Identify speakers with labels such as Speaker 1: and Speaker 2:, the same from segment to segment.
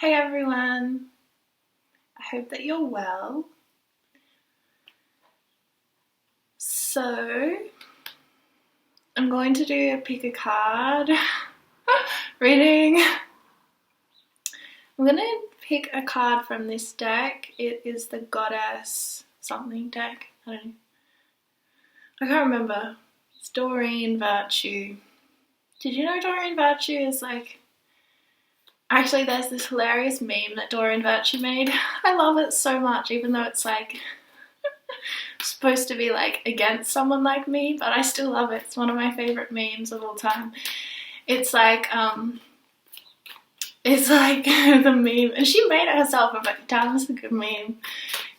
Speaker 1: Hey everyone, I hope that you're well. So, I'm going to do a pick a card reading. I'm going to pick a card from this deck. It is the Goddess something deck. I can't remember. It's Doreen Virtue. Did you know Doreen Virtue is like... Actually, there's this hilarious meme that Doreen Virtue made. I love it so much, even though it's like supposed to be like against someone like me, but I still love it. It's one of my favorite memes of all time. It's like the meme, and she made it herself. I'm like, damn, this is a good meme.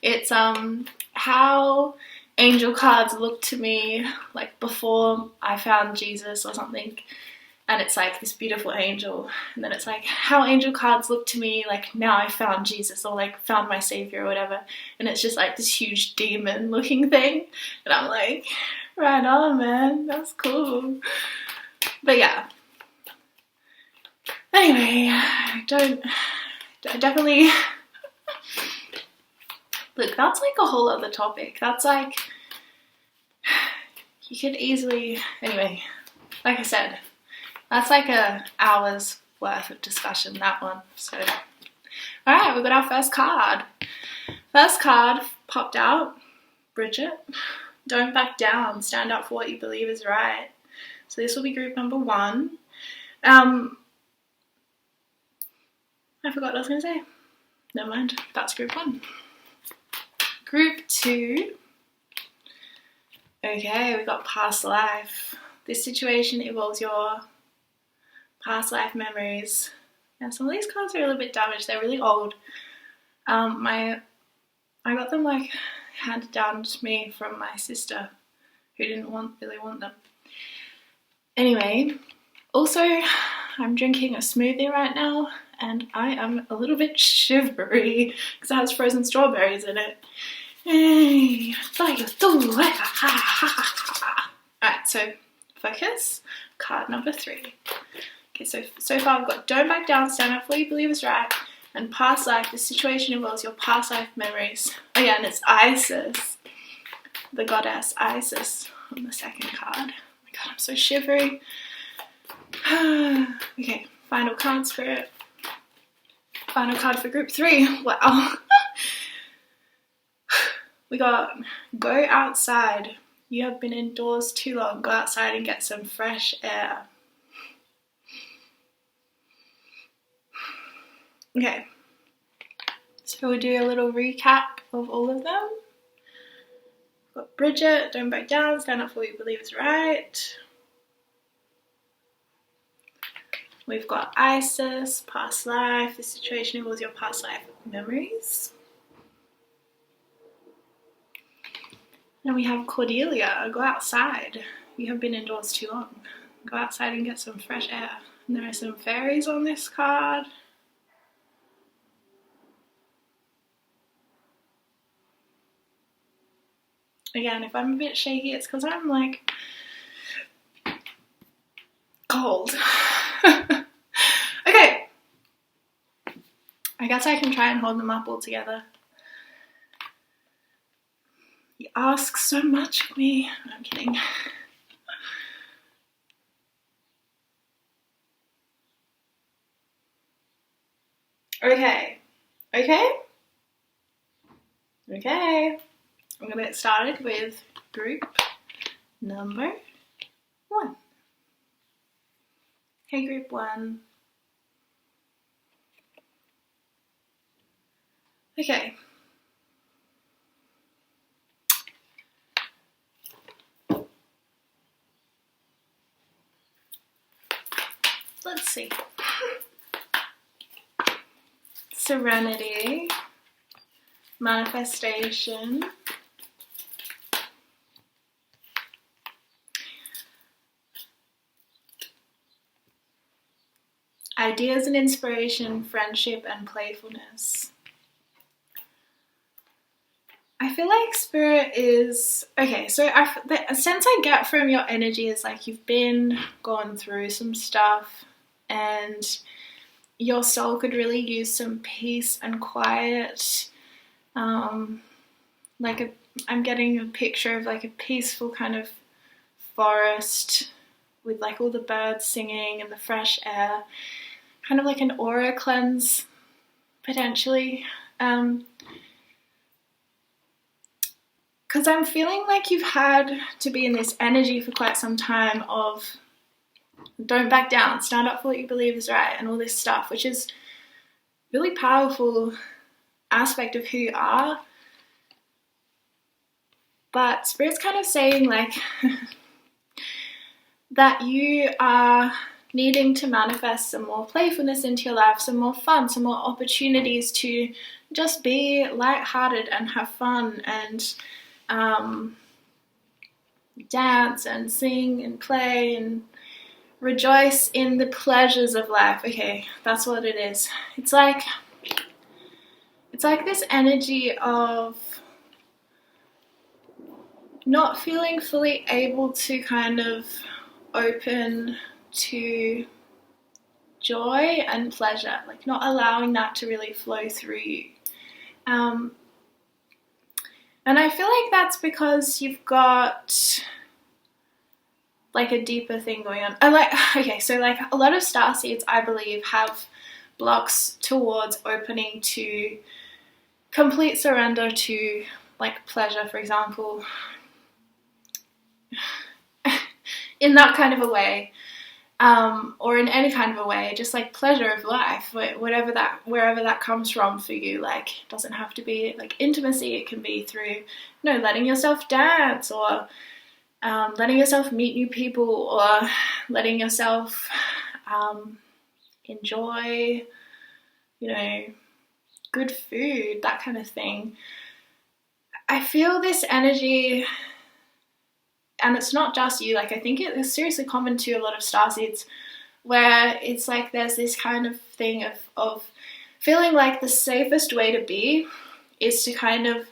Speaker 1: It's how angel cards look to me like before I found Jesus or something. And it's like this beautiful angel, and then it's like how angel cards look to me like now I found Jesus, or like found my savior or whatever, and it's just like this huge demon looking thing, and I'm like, right on, man, that's cool. But yeah, anyway, I definitely look, that's like a whole other topic. That's like, you could easily, anyway, like I said, that's like an hour's worth of discussion, that one. So, alright, we've got our first card. First card popped out. Bridget, don't back down. Stand up for what you believe is right. So this will be group number 1. I forgot what I was going to say. Never mind. That's group 1. Group 2. Okay, we've got past life. This situation involves your past life memories. Now some of these cards are a little bit damaged. They're really old. I got them like handed down to me from my sister, who didn't really want them. Anyway, also I'm drinking a smoothie right now, and I am a little bit shivery because it has frozen strawberries in it. Hey, alright, so focus. Card number 3. Okay, so far we've got don't back down, stand up for what you believe is right, and past life. This situation involves your past life memories. Again, it's Isis, the goddess Isis on the second card. Oh my god, I'm so shivery. Okay, final card, Spirit. Final card for group 3. Wow. We got go outside. You have been indoors too long. Go outside and get some fresh air. Okay, so we'll do a little recap of all of them. We've got Bridget, don't back down, stand up for what you believe is right. We've got Isis, past life. The situation involves your past life memories. And we have Cordelia, go outside. You have been indoors too long. Go outside and get some fresh air. And there are some fairies on this card. Again, if I'm a bit shaky, it's because I'm like cold. Okay. I guess I can try and hold them up all together. You ask so much of me. No, I'm kidding. Okay. I'm going to get started with group number 1. Okay, group 1. Okay. Let's see. Serenity, manifestation, ideas and inspiration, friendship and playfulness. I feel like Spirit is... Okay, so the sense I get from your energy is like you've gone through some stuff, and your soul could really use some peace and quiet. I'm getting a picture of like a peaceful kind of forest with like all the birds singing and the fresh air, kind of like an aura cleanse potentially. Because I'm feeling like you've had to be in this energy for quite some time of don't back down, stand up for what you believe is right, and all this stuff, which is really powerful aspect of who you are. But Spirit's kind of saying like that you are needing to manifest some more playfulness into your life, some more fun, some more opportunities to just be lighthearted and have fun and dance and sing and play and rejoice in the pleasures of life. Okay, that's what it is. It's like this energy of not feeling fully able to kind of open to joy and pleasure, like not allowing that to really flow through you. And I feel like that's because you've got like a deeper thing going on. So like a lot of starseeds, I believe, have blocks towards opening to complete surrender to like pleasure, for example, in that kind of a way, or in any kind of a way, just like pleasure of life, wherever that comes from for you. Like, it doesn't have to be like intimacy. It can be through, letting yourself dance, or letting yourself meet new people, or letting yourself enjoy, good food, that kind of thing. I feel this energy, and it's not just you, like I think it is seriously common to a lot of starseeds, where it's like there's this kind of thing of feeling like the safest way to be is to kind of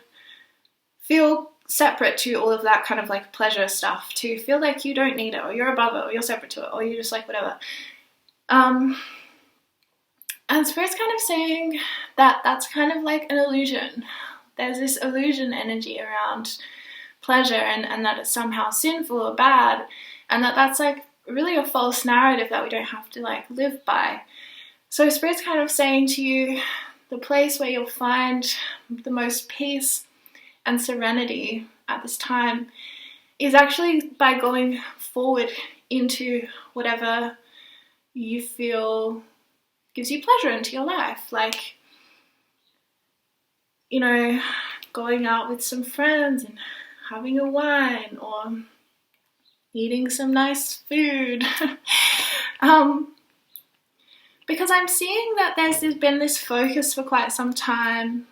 Speaker 1: feel separate to all of that kind of like pleasure stuff, to feel like you don't need it, or you're above it, or you're separate to it, or you're just like whatever. And Spirit's kind of saying that that's kind of like an illusion. There's this illusion energy around pleasure, and that it's somehow sinful or bad, and that's like really a false narrative that we don't have to like live by. So Spirit's kind of saying to you, the place where you'll find the most peace and serenity at this time is actually by going forward into whatever you feel gives you pleasure into your life. Like, going out with some friends and having a wine, or eating some nice food. Because I'm seeing that there's been this focus for quite some time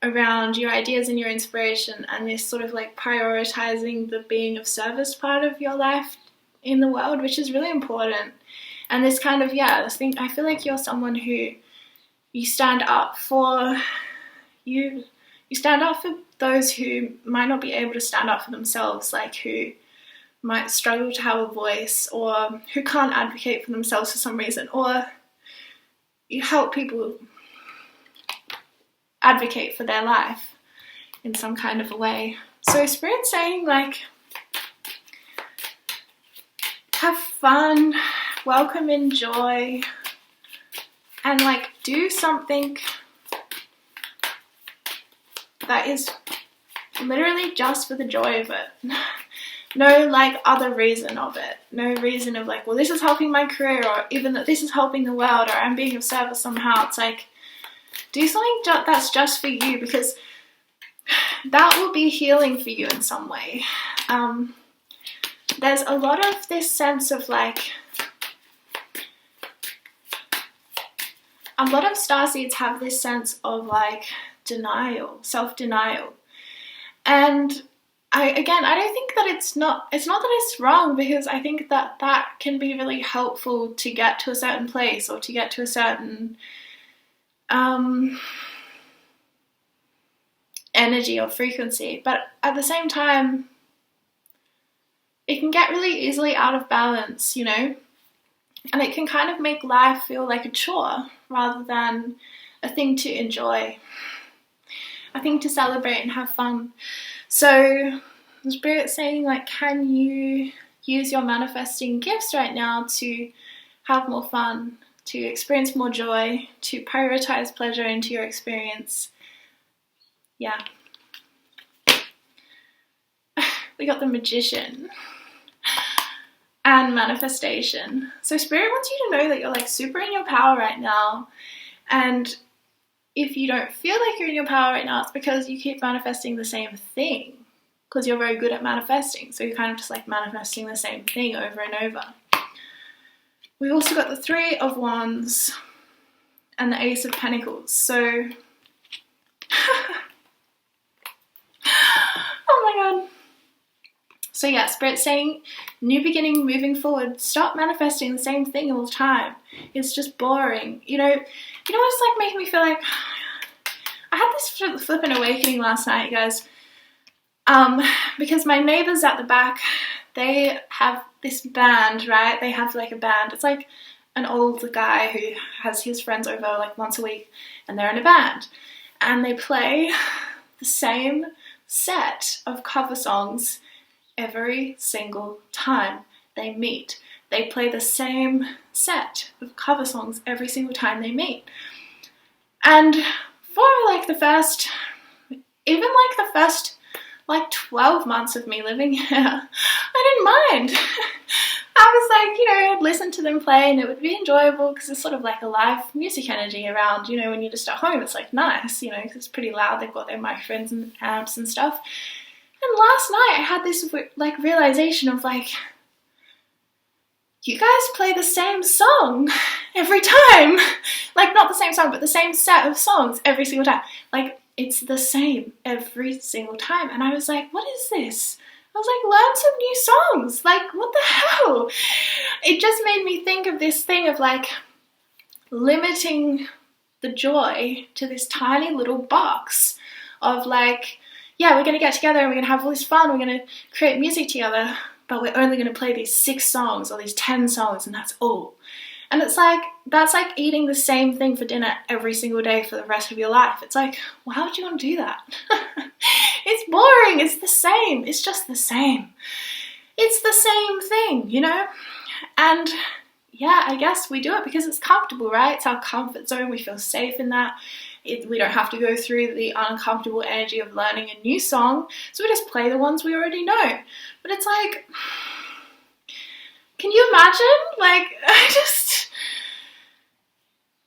Speaker 1: around your ideas and your inspiration, and this sort of like prioritizing the being of service part of your life in the world, which is really important. And this kind of, this thing, I feel like you're someone who you stand up for, you stand up for those who might not be able to stand up for themselves, like who might struggle to have a voice, or who can't advocate for themselves for some reason, or you help people advocate for their life in some kind of a way. So Spirit's saying like, have fun, welcome in joy, and like do something that is literally just for the joy of it. No like other reason of it. No reason of like, well, this is helping my career, or even that this is helping the world, or I'm being of service somehow. It's like, do something that's just for you, because that will be healing for you in some way. There's a lot of this sense of like, a lot of starseeds have this sense of like denial, self-denial. And I don't think that it's not that it's wrong, because I think that can be really helpful to get to a certain place, or to get to a certain energy or frequency. But at the same time, it can get really easily out of balance, And it can kind of make life feel like a chore rather than a thing to enjoy, a thing to celebrate and have fun. So the Spirit's saying, like, can you use your manifesting gifts right now to have more fun, to experience more joy, to prioritize pleasure into your experience? Yeah. We got the Magician and manifestation. So Spirit wants you to know that you're like super in your power right now. And if you don't feel like you're in your power right now, it's because you keep manifesting the same thing, because you're very good at manifesting. So you're kind of just like manifesting the same thing over and over. We've also got the Three of Wands and the Ace of Pentacles. So, oh my God. So yeah, Spirit's saying, new beginning, moving forward. Stop manifesting the same thing all the time. It's just boring. You know what's like making me feel like, I had this flipping awakening last night, guys. Because my neighbors at the back, they have this band, right? They have like a band. It's like an old guy who has his friends over like once a week, and they're in a band. And they play the same set of cover songs every single time they meet. They play the same set of cover songs every single time they meet. And for like the first, even like the first like 12 months of me living here, I didn't mind. I was like, I'd listen to them play and it would be enjoyable because it's sort of like a live music energy around, when you're just at home. It's like nice, because it's pretty loud. They've got their microphones and amps and stuff. And last night I had this like realization of like, you guys play the same song every time. Like not the same song, but the same set of songs every single time. Like it's the same every single time. And I was like, what is this? I was like, learn some new songs. Like, what the hell? It just made me think of this thing of like limiting the joy to this tiny little box of like, yeah, we're going to get together and we're going to have all this fun. We're going to create music together, but we're only going to play these 6 songs or these 10 songs and that's all. And it's like, that's like eating the same thing for dinner every single day for the rest of your life. It's like, why would you want to do that? It's boring. It's the same. It's just the same. It's the same thing, And yeah, I guess we do it because it's comfortable, right? It's our comfort zone. We feel safe in that. We don't have to go through the uncomfortable energy of learning a new song. So we just play the ones we already know. But it's like, can you imagine? Like,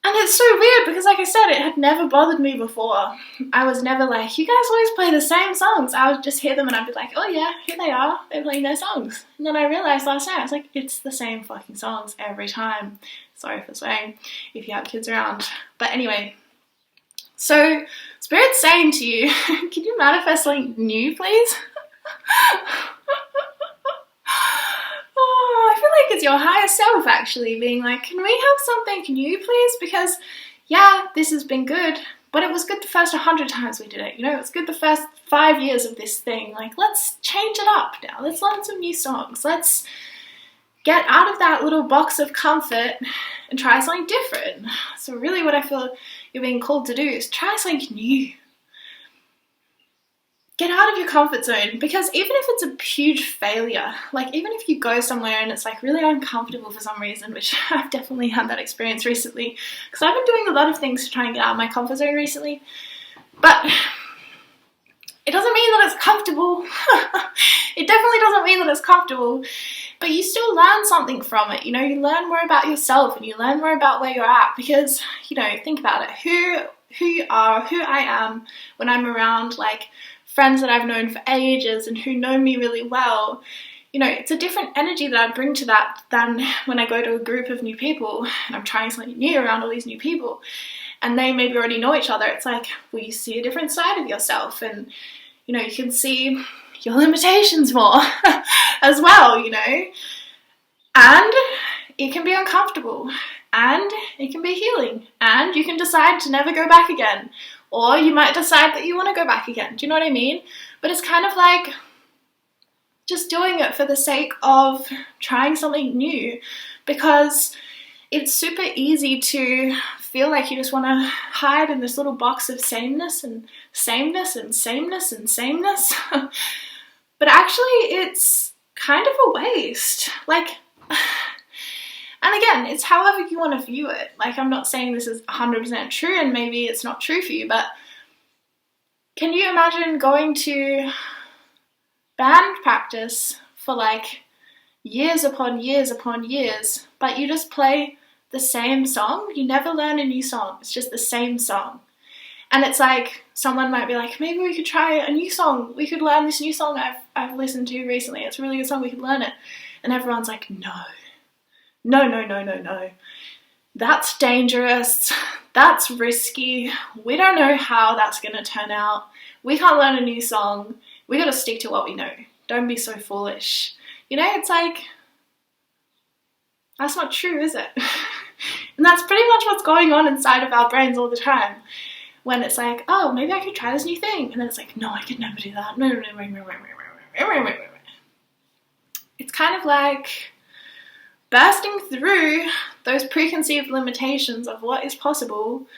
Speaker 1: and it's so weird because like I said, it had never bothered me before. I was never like, you guys always play the same songs. I would just hear them and I'd be like, oh yeah, here they are. They're playing their songs. And then I realized last night, I was like, it's the same fucking songs every time. Sorry for swearing if you have kids around. But anyway, so Spirit's saying to you, can you manifest something new, please? Oh, I feel like it's your higher self actually being like, can we have something new, please? Because yeah, this has been good, but it was good the first 100 times we did it. It was good the first 5 years of this thing. Like, let's change it up now. Let's learn some new songs. Let's get out of that little box of comfort and try something different. So really what I feel you're being called to do is try something new. Get out of your comfort zone, because even if it's a huge failure, like even if you go somewhere and it's like really uncomfortable for some reason, which I've definitely had that experience recently, because I've been doing a lot of things to try and get out of my comfort zone recently, but it doesn't mean that it's comfortable. It definitely doesn't mean that it's comfortable, but you still learn something from it. You learn more about yourself and you learn more about where you're at, because, think about it, who you are, who I am when I'm around like friends that I've known for ages and who know me really well. It's a different energy that I bring to that than when I go to a group of new people and I'm trying something new around all these new people and they maybe already know each other. It's like, well, you see a different side of yourself and, you can see your limitations more as well, and it can be uncomfortable and it can be healing and you can decide to never go back again. Or you might decide that you want to go back again. Do you know what I mean? But it's kind of like just doing it for the sake of trying something new. Because it's super easy to feel like you just want to hide in this little box of sameness and sameness and sameness and sameness. But actually, it's kind of a waste. Like, and again, it's however you want to view it. Like, I'm not saying this is 100% true, and maybe it's not true for you, but can you imagine going to band practice for like years upon years upon years, but you just play the same song? You never learn a new song. It's just the same song. And it's like, someone might be like, maybe we could try a new song. We could learn this new song I've listened to recently. It's a really good song. We could learn it. And everyone's like, no. No, no, no, no, no. That's dangerous. That's risky. We don't know how that's going to turn out. We can't learn a new song. We got to stick to what we know. Don't be so foolish. You know, it's like, that's not true, is it? And that's pretty much what's going on inside of our brains all the time. When it's like, oh, maybe I could try this new thing. And then it's like, no, I could never do that. No. It's kind of like bursting through those preconceived limitations of what is possible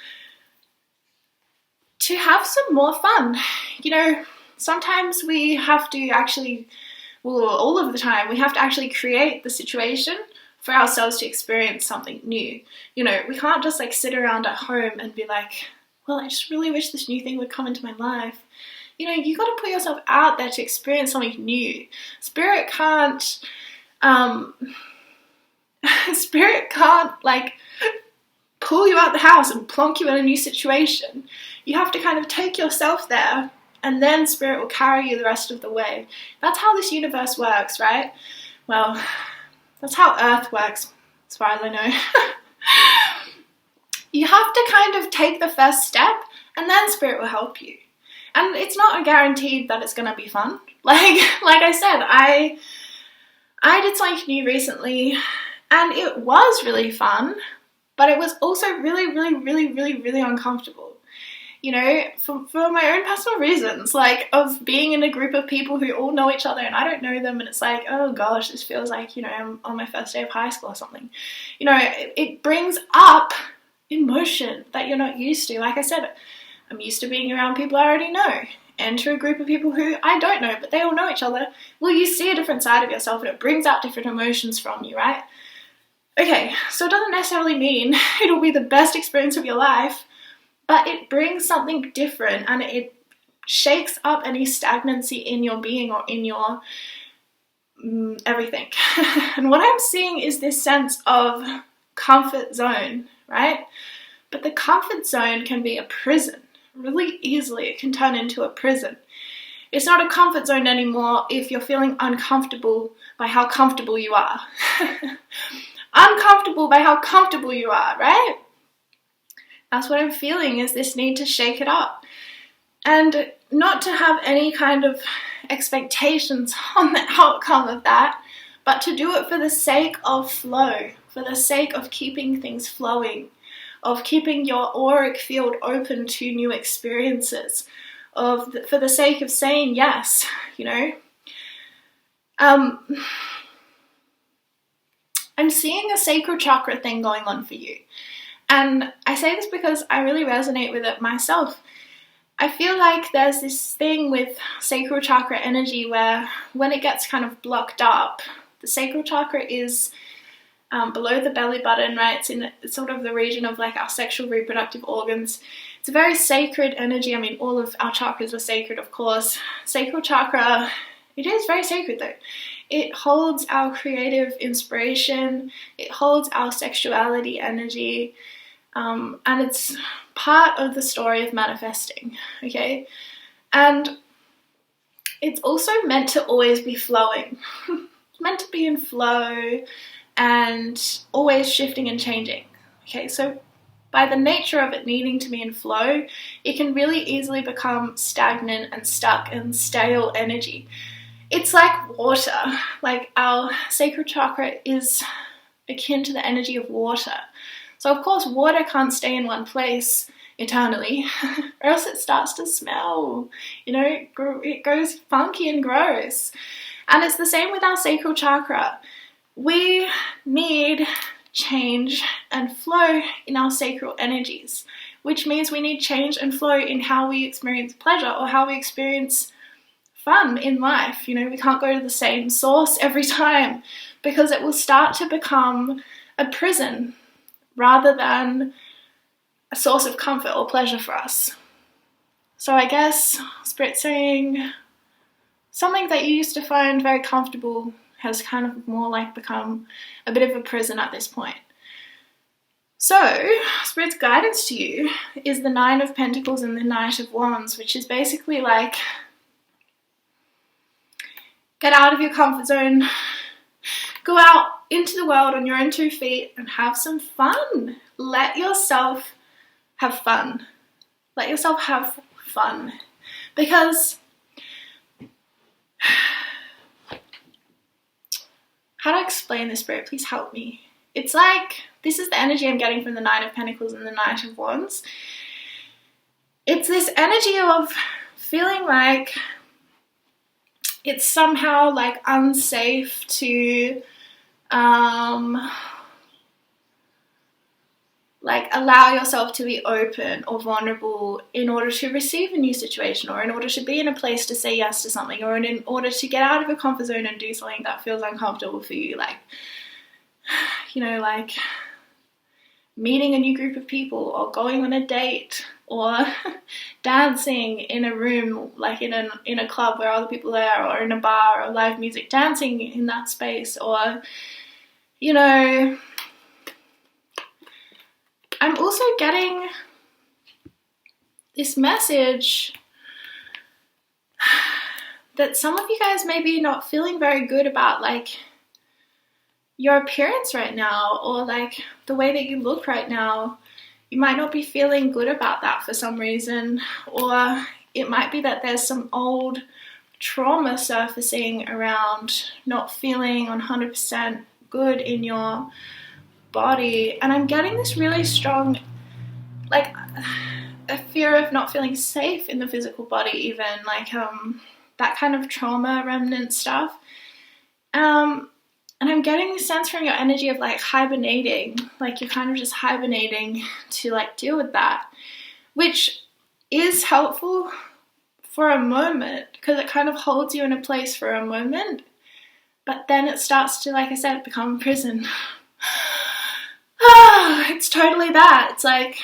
Speaker 1: to have some more fun. You know, sometimes we have to actually, well, all of the time, we have to actually create the situation for ourselves to experience something new. You know, we can't just like sit around at home and be like, well, I just really wish this new thing would come into my life. You know, you got to put yourself out there to experience something new. Spirit can't like pull you out the house and plonk you in a new situation. You have to kind of take yourself there, and then Spirit will carry you the rest of the way. That's how this universe works, right? Well, that's how Earth works, as far as I know. You have to kind of take the first step, and then Spirit will help you. And it's not a guaranteed that it's going to be fun. Like I said, I did something new recently, and it was really fun, but it was also really, really, really, really, really uncomfortable. You know, for my own personal reasons, like of being in a group of people who all know each other and I don't know them, and it's like, oh gosh, this feels like, you know, I'm on my first day of high school or something. You know, it brings up emotion that you're not used to. Like I said, I'm used to being around people I already know. Enter a group of people who I don't know, but they all know each other. Well, you see a different side of yourself, and it brings out different emotions from you, right? Okay, so it doesn't necessarily mean it'll be the best experience of your life, but it brings something different, and it shakes up any stagnancy in your being or in your everything. And what I'm seeing is this sense of comfort zone, right? But the comfort zone can be a prison. Really easily, it can turn into a prison. It's not a comfort zone anymore if you're feeling uncomfortable by how comfortable you are. Uncomfortable by how comfortable you are, right? That's what I'm feeling, is this need to shake it up. And not to have any kind of expectations on the outcome of that, but to do it for the sake of flow, for the sake of keeping things flowing, of keeping your auric field open to new experiences, for the sake of saying yes, you know. I'm seeing a sacral chakra thing going on for you. And I say this because I really resonate with it myself. I feel like there's this thing with sacral chakra energy where when it gets kind of blocked up, the sacral chakra is below the belly button, right? It's in sort of the region of like our sexual reproductive organs. It's a very sacred energy. I mean, all of our chakras are sacred, of course. Sacral chakra, it is very sacred though. It holds our creative inspiration. It holds our sexuality energy. And it's part of the story of manifesting, okay? And it's also meant to always be flowing. It's meant to be in flow and always shifting and changing, okay? So by the nature of it needing to be in flow, it can really easily become stagnant and stuck and stale energy. It's like water. Like our sacral chakra is akin to the energy of water. So of course water can't stay in one place eternally or else it starts to smell, you know, it goes funky and gross. And it's the same with our sacral chakra. We need change and flow in our sacral energies, which means we need change and flow in how we experience pleasure or how we experience fun in life. You know, we can't go to the same source every time, because it will start to become a prison rather than a source of comfort or pleasure for us. So I guess Spirit's saying something that you used to find very comfortable has kind of more like become a bit of a prison at this point. So Spirit's guidance to you is the 9 of Pentacles and the Knight of Wands, which is basically like, get out of your comfort zone, go out into the world on your own 2 feet and have some fun. Let yourself have fun. Let yourself have fun. Because how to explain this, Spirit? Please help me. It's like, this is the energy I'm getting from the 9 of Pentacles and the Knight of Wands. It's this energy of feeling like it's somehow like unsafe to like allow yourself to be open or vulnerable in order to receive a new situation, or in order to be in a place to say yes to something, or in order to get out of your comfort zone and do something that feels uncomfortable for you, like, you know, like meeting a new group of people, or going on a date, or dancing in a room, like in a club where other people are there, or in a bar, or live music, dancing in that space. Or, you know, I'm also getting this message that some of you guys may be not feeling very good about, like, your appearance right now, or like the way that you look right now. You might not be feeling good about that for some reason, or it might be that there's some old trauma surfacing around not feeling 100% good in your body. And I'm getting this really strong, like, a fear of not feeling safe in the physical body, even like that kind of trauma remnant stuff. And I'm getting the sense from your energy of like hibernating, like you're kind of just hibernating to like deal with that, which is helpful for a moment because it kind of holds you in a place for a moment, but then it starts to, like I said, become a prison. It's totally that. It's like,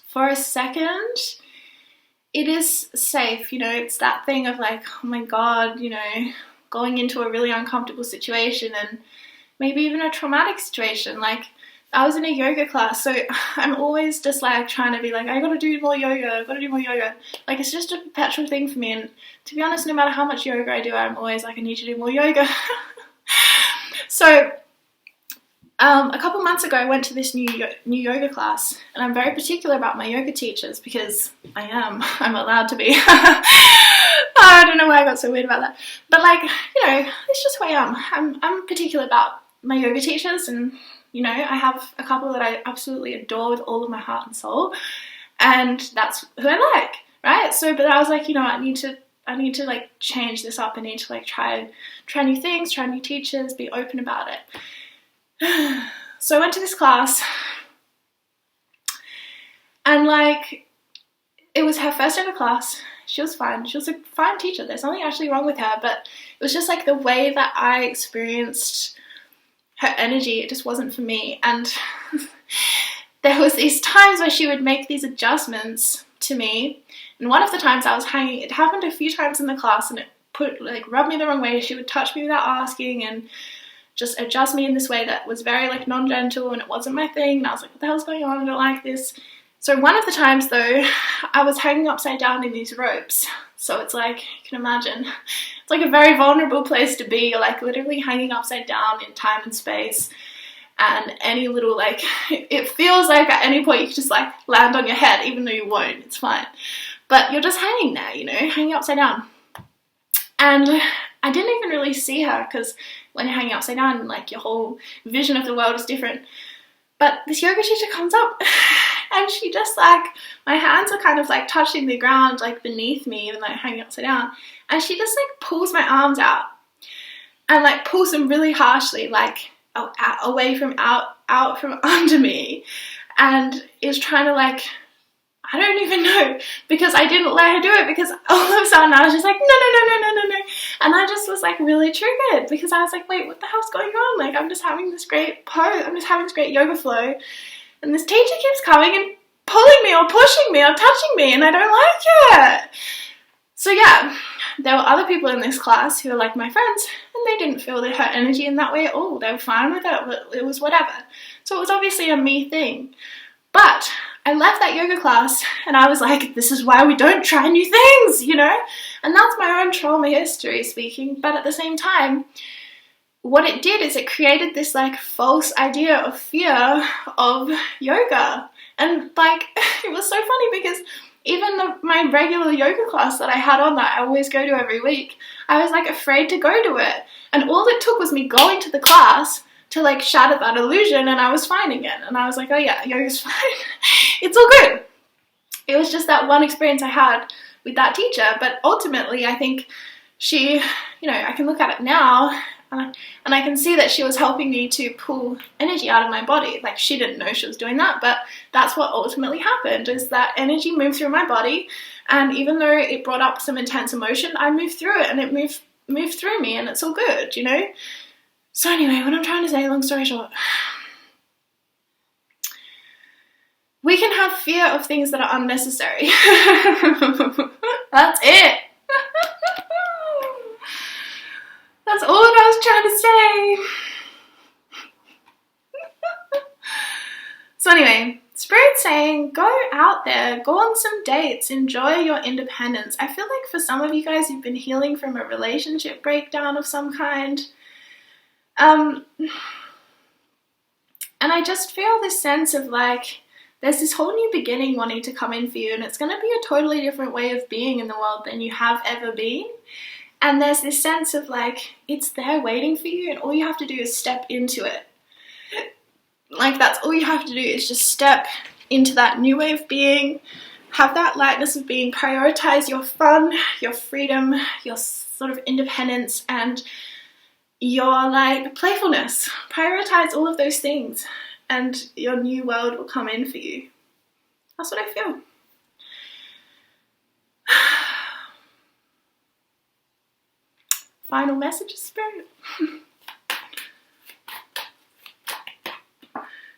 Speaker 1: for a second, it is safe, you know, it's that thing of like, oh my God, you know, going into a really uncomfortable situation, and maybe even a traumatic situation. Like, I was in a yoga class, so I'm always just like trying to be like, I gotta do more yoga, Like, it's just a perpetual thing for me. And to be honest, no matter how much yoga I do, I'm always like, I need to do more yoga. So a couple months ago, I went to this new yoga class, and I'm very particular about my yoga teachers because I'm allowed to be. I don't know why I got so weird about that, but like, you know, it's just who I am. I'm particular about my yoga teachers, and you know, I have a couple that I absolutely adore with all of my heart and soul, and that's who I like, right? So, but I was like, you know, I need to like change this up. I need to like try new things, try new teachers, be open about it. So I went to this class, and like, it was her first ever class. She was fine. She was a fine teacher. There's nothing actually wrong with her, but it was just like the way that I experienced her energy, it just wasn't for me. And there was these times where she would make these adjustments to me. And one of the times I was hanging, it happened a few times in the class, and it rubbed me the wrong way. She would touch me without asking and just adjust me in this way that was very like non-gentle, and it wasn't my thing. And I was like, what the hell's going on? I don't like this. So one of the times though, I was hanging upside down in these ropes. So it's like, you can imagine, it's like a very vulnerable place to be. You're like literally hanging upside down in time and space. And any little like, it feels like at any point you could just like land on your head, even though you won't, it's fine. But you're just hanging there, you know, hanging upside down. And I didn't even really see her, because when you're hanging upside down, like your whole vision of the world is different. But this yoga teacher comes up, and she just like, my hands are kind of like touching the ground like beneath me, even though I'm hanging upside down. And she just like pulls my arms out and like pulls them really harshly, like away from out from under me, and is trying to like, I don't even know, because I didn't let her do it, because all of a sudden I was just like, no. And I just was like really triggered, because I was like, wait, what the hell's going on? Like, I'm just having this great pose, I'm just having this great yoga flow, and this teacher keeps coming and pulling me or pushing me or touching me, and I don't like it. So yeah, there were other people in this class who were like my friends, and they didn't feel her energy in that way at all. They were fine with it. It was whatever. So it was obviously a me thing. But I left that yoga class and I was like, this is why we don't try new things, you know? And that's my own trauma history speaking. But at the same time, what it did is it created this like false idea of fear of yoga. And like, it was so funny because even my regular yoga class that I had on that I always go to every week, I was like afraid to go to it. And all it took was me going to the class to like shatter that illusion, and I was fine again. And I was like, oh yeah, yoga's fine. It's all good. It was just that one experience I had with that teacher. But ultimately, I think she, you know, I can look at it now and I can see that she was helping me to pull energy out of my body. Like, she didn't know she was doing that, but that's what ultimately happened, is that energy moved through my body. And even though it brought up some intense emotion, I moved through it, and it moved through me, and it's all good, you know? So anyway, what I'm trying to say, long story short, we can have fear of things that are unnecessary. That's it. That's all that I was trying to say. So anyway, Spirit's saying, go out there, go on some dates, enjoy your independence. I feel like for some of you guys, you've been healing from a relationship breakdown of some kind. And I just feel this sense of like, there's this whole new beginning wanting to come in for you, and it's going to be a totally different way of being in the world than you have ever been. And there's this sense of like, it's there waiting for you, and all you have to do is step into it. Like, that's all you have to do, is just step into that new way of being, have that lightness of being, prioritize your fun, your freedom, your sort of independence, and your like playfulness. Prioritize all of those things, and your new world will come in for you. That's what I feel. Final message of Spirit.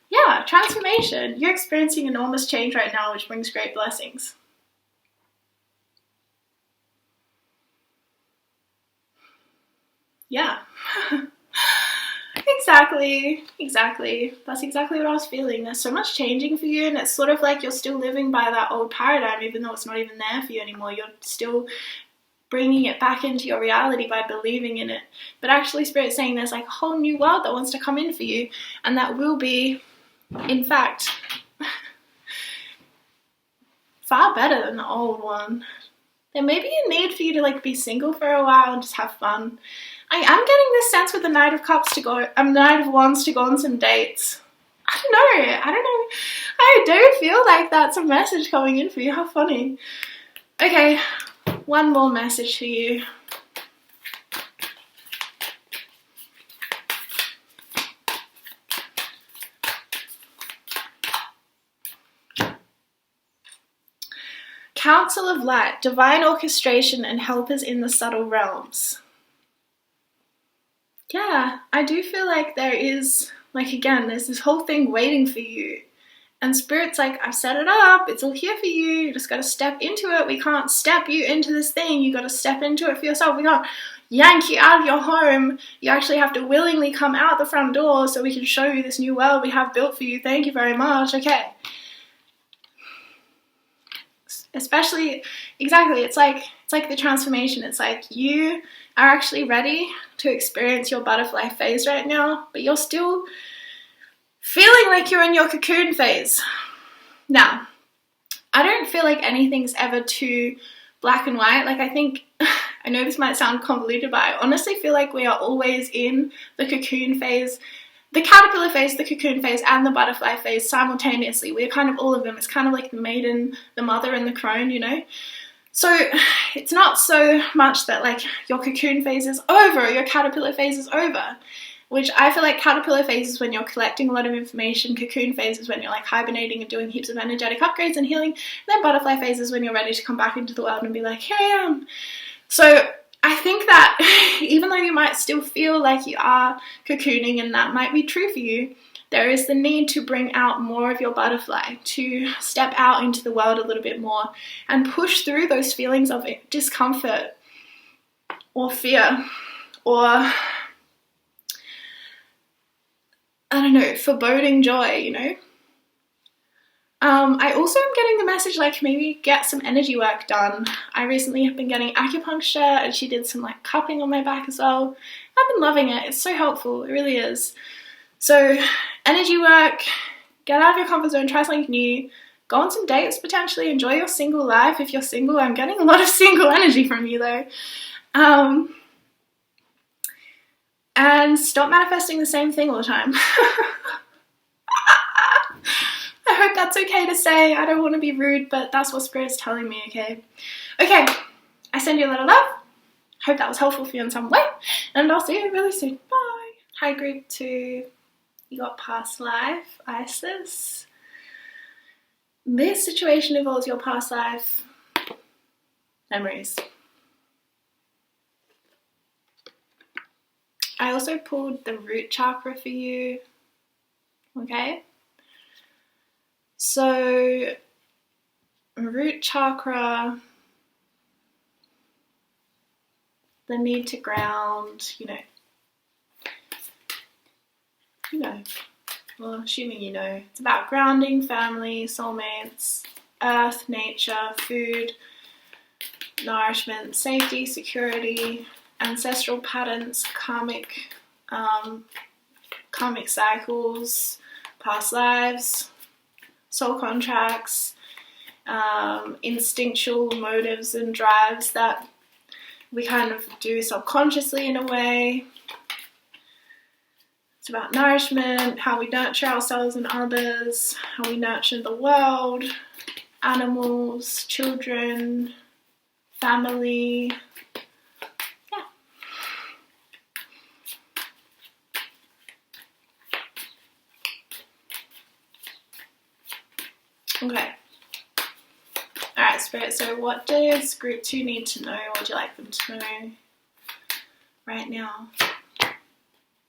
Speaker 1: Yeah, transformation. You're experiencing enormous change right now, which brings great blessings. Yeah. Exactly. That's exactly what I was feeling. There's so much changing for you, and it's sort of like you're still living by that old paradigm, even though it's not even there for you anymore. You're still bringing it back into your reality by believing in it. But actually, Spirit's saying there's like a whole new world that wants to come in for you, and that will be, in fact, far better than the old one. There may be a need for you to like be single for a while and just have fun. I am getting this sense with the Knight of Cups to go, Knight of Wands to go on some dates. I don't know. I do feel like that's a message coming in for you. How funny. Okay, one more message for you. Council of Light, divine orchestration and helpers in the subtle realms. Yeah, I do feel like there is, like, again, there's this whole thing waiting for you. And Spirit's like, I've set it up, it's all here for you, you just got to step into it. We can't step you into this thing, you got to step into it for yourself. We can't yank you out of your home. You actually have to willingly come out the front door so we can show you this new world we have built for you. Thank you very much. Okay. Especially, exactly, it's like the transformation. It's like you are actually ready to experience your butterfly phase right now, but you're still feeling like you're in your cocoon phase. Now, I don't feel like anything's ever too black and white. Like, I think, I know this might sound convoluted, but I honestly feel like we are always in the cocoon phase, the caterpillar phase, the cocoon phase, and the butterfly phase simultaneously. We're kind of all of them. It's kind of like the maiden, the mother, and the crone, you know? So it's not so much that like your cocoon phase is over, your caterpillar phase is over. which I feel like caterpillar phase is when you're collecting a lot of information, cocoon phase is when you're like hibernating and doing heaps of energetic upgrades and healing, and then butterfly phase is when you're ready to come back into the world and be like, here I am. So I think that even though you might still feel like you are cocooning, and that might be true for you, there is the need to bring out more of your butterfly, to step out into the world a little bit more and push through those feelings of discomfort or fear or, I don't know, foreboding joy, you know? I also am getting the message like maybe get some energy work done. I recently have been getting acupuncture, and she did some like cupping on my back as well. I've been loving it. It's so helpful. It really is. So energy work, get out of your comfort zone, try something new, go on some dates potentially, enjoy your single life if you're single. I'm getting a lot of single energy from you though. And stop manifesting the same thing all the time. I hope that's okay to say. I don't want to be rude, but that's what Spirit's telling me, okay? Okay, I send you a lot of love. Hope that was helpful for you in some way. And I'll see you really soon. Bye. Hi, group 2. You got past life, Isis. This situation involves your past life memories. I also pulled the root chakra for you, okay? So, root chakra, the need to ground, you know, well, assuming you know, it's about grounding, family, soulmates, earth, nature, food, nourishment, safety, security, ancestral patterns, karmic cycles, past lives, soul contracts, instinctual motives and drives that we kind of do subconsciously in a way. It's about nourishment, how we nurture ourselves and others, how we nurture the world, animals, children, family. Yeah. Okay. Alright, Spirit, so what does group 2 need to know? What would you like them to know right now?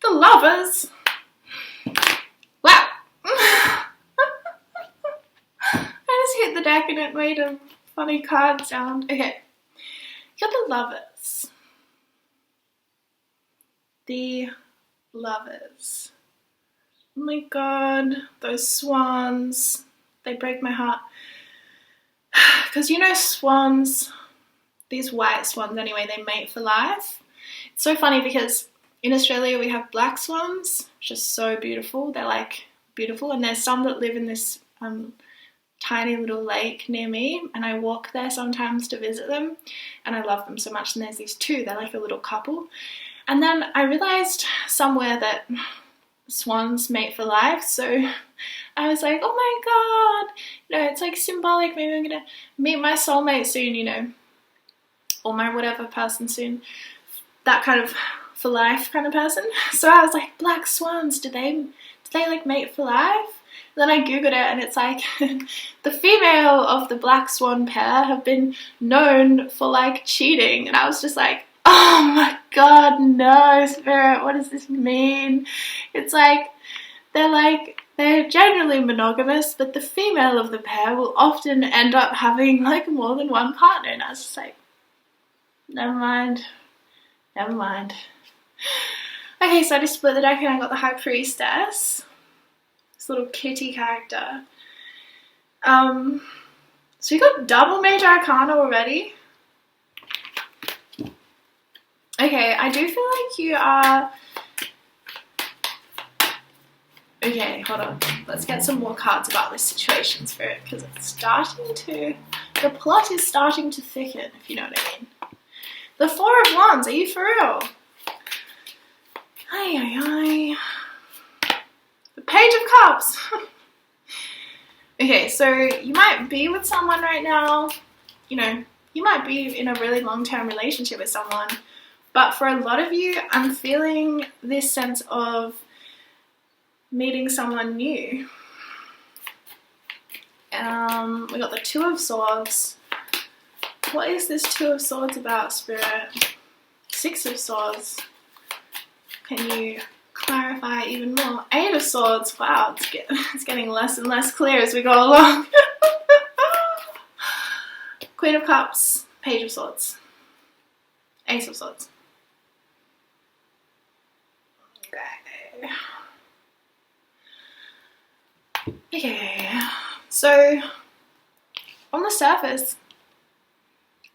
Speaker 1: The lovers! Wow! I just hit the deck and it made a funny card sound. Okay. You got the lovers. The lovers. Oh my god, those swans. They break my heart. Because you know swans, these white swans anyway, they mate for life. It's so funny because in Australia we have black swans, which are so beautiful. They're like beautiful, and there's some that live in this tiny little lake near me, and I walk there sometimes to visit them, and I love them so much. And there's these two, they're like a little couple. And then I realized somewhere that swans mate for life, so I was like, oh my god, you know, it's like symbolic. Maybe I'm gonna meet my soulmate soon, you know, or my whatever person soon, that kind of for life kind of person. So I was like, black swans, do they like mate for life? Then I googled it, and it's like the female of the black swan pair have been known for like cheating, and I was just like, oh my god, no, Spirit, what does this mean? It's like they're generally monogamous, but the female of the pair will often end up having like more than one partner, and I was just like, never mind. Okay, so I just split the deck and I got the High Priestess, this little kitty character. So you got double Major Arcana already. Okay, I do feel like you are... Okay, hold on. Let's get some more cards about this situation, Spirit, because it's starting to... The plot is starting to thicken, if you know what I mean. The Four of Wands, are you for real? Aye. The Page of Cups. Okay, so you might be with someone right now. You know, you might be in a really long-term relationship with someone, But for a lot of you, I'm feeling this sense of meeting someone new. We got the Two of Swords. What is this Two of Swords about, Spirit? Six of Swords. Can you clarify even more? Eight of Swords. Wow, it's getting less and less clear as we go along. Queen of Cups. Page of Swords. Ace of Swords. Okay. Okay. So, on the surface,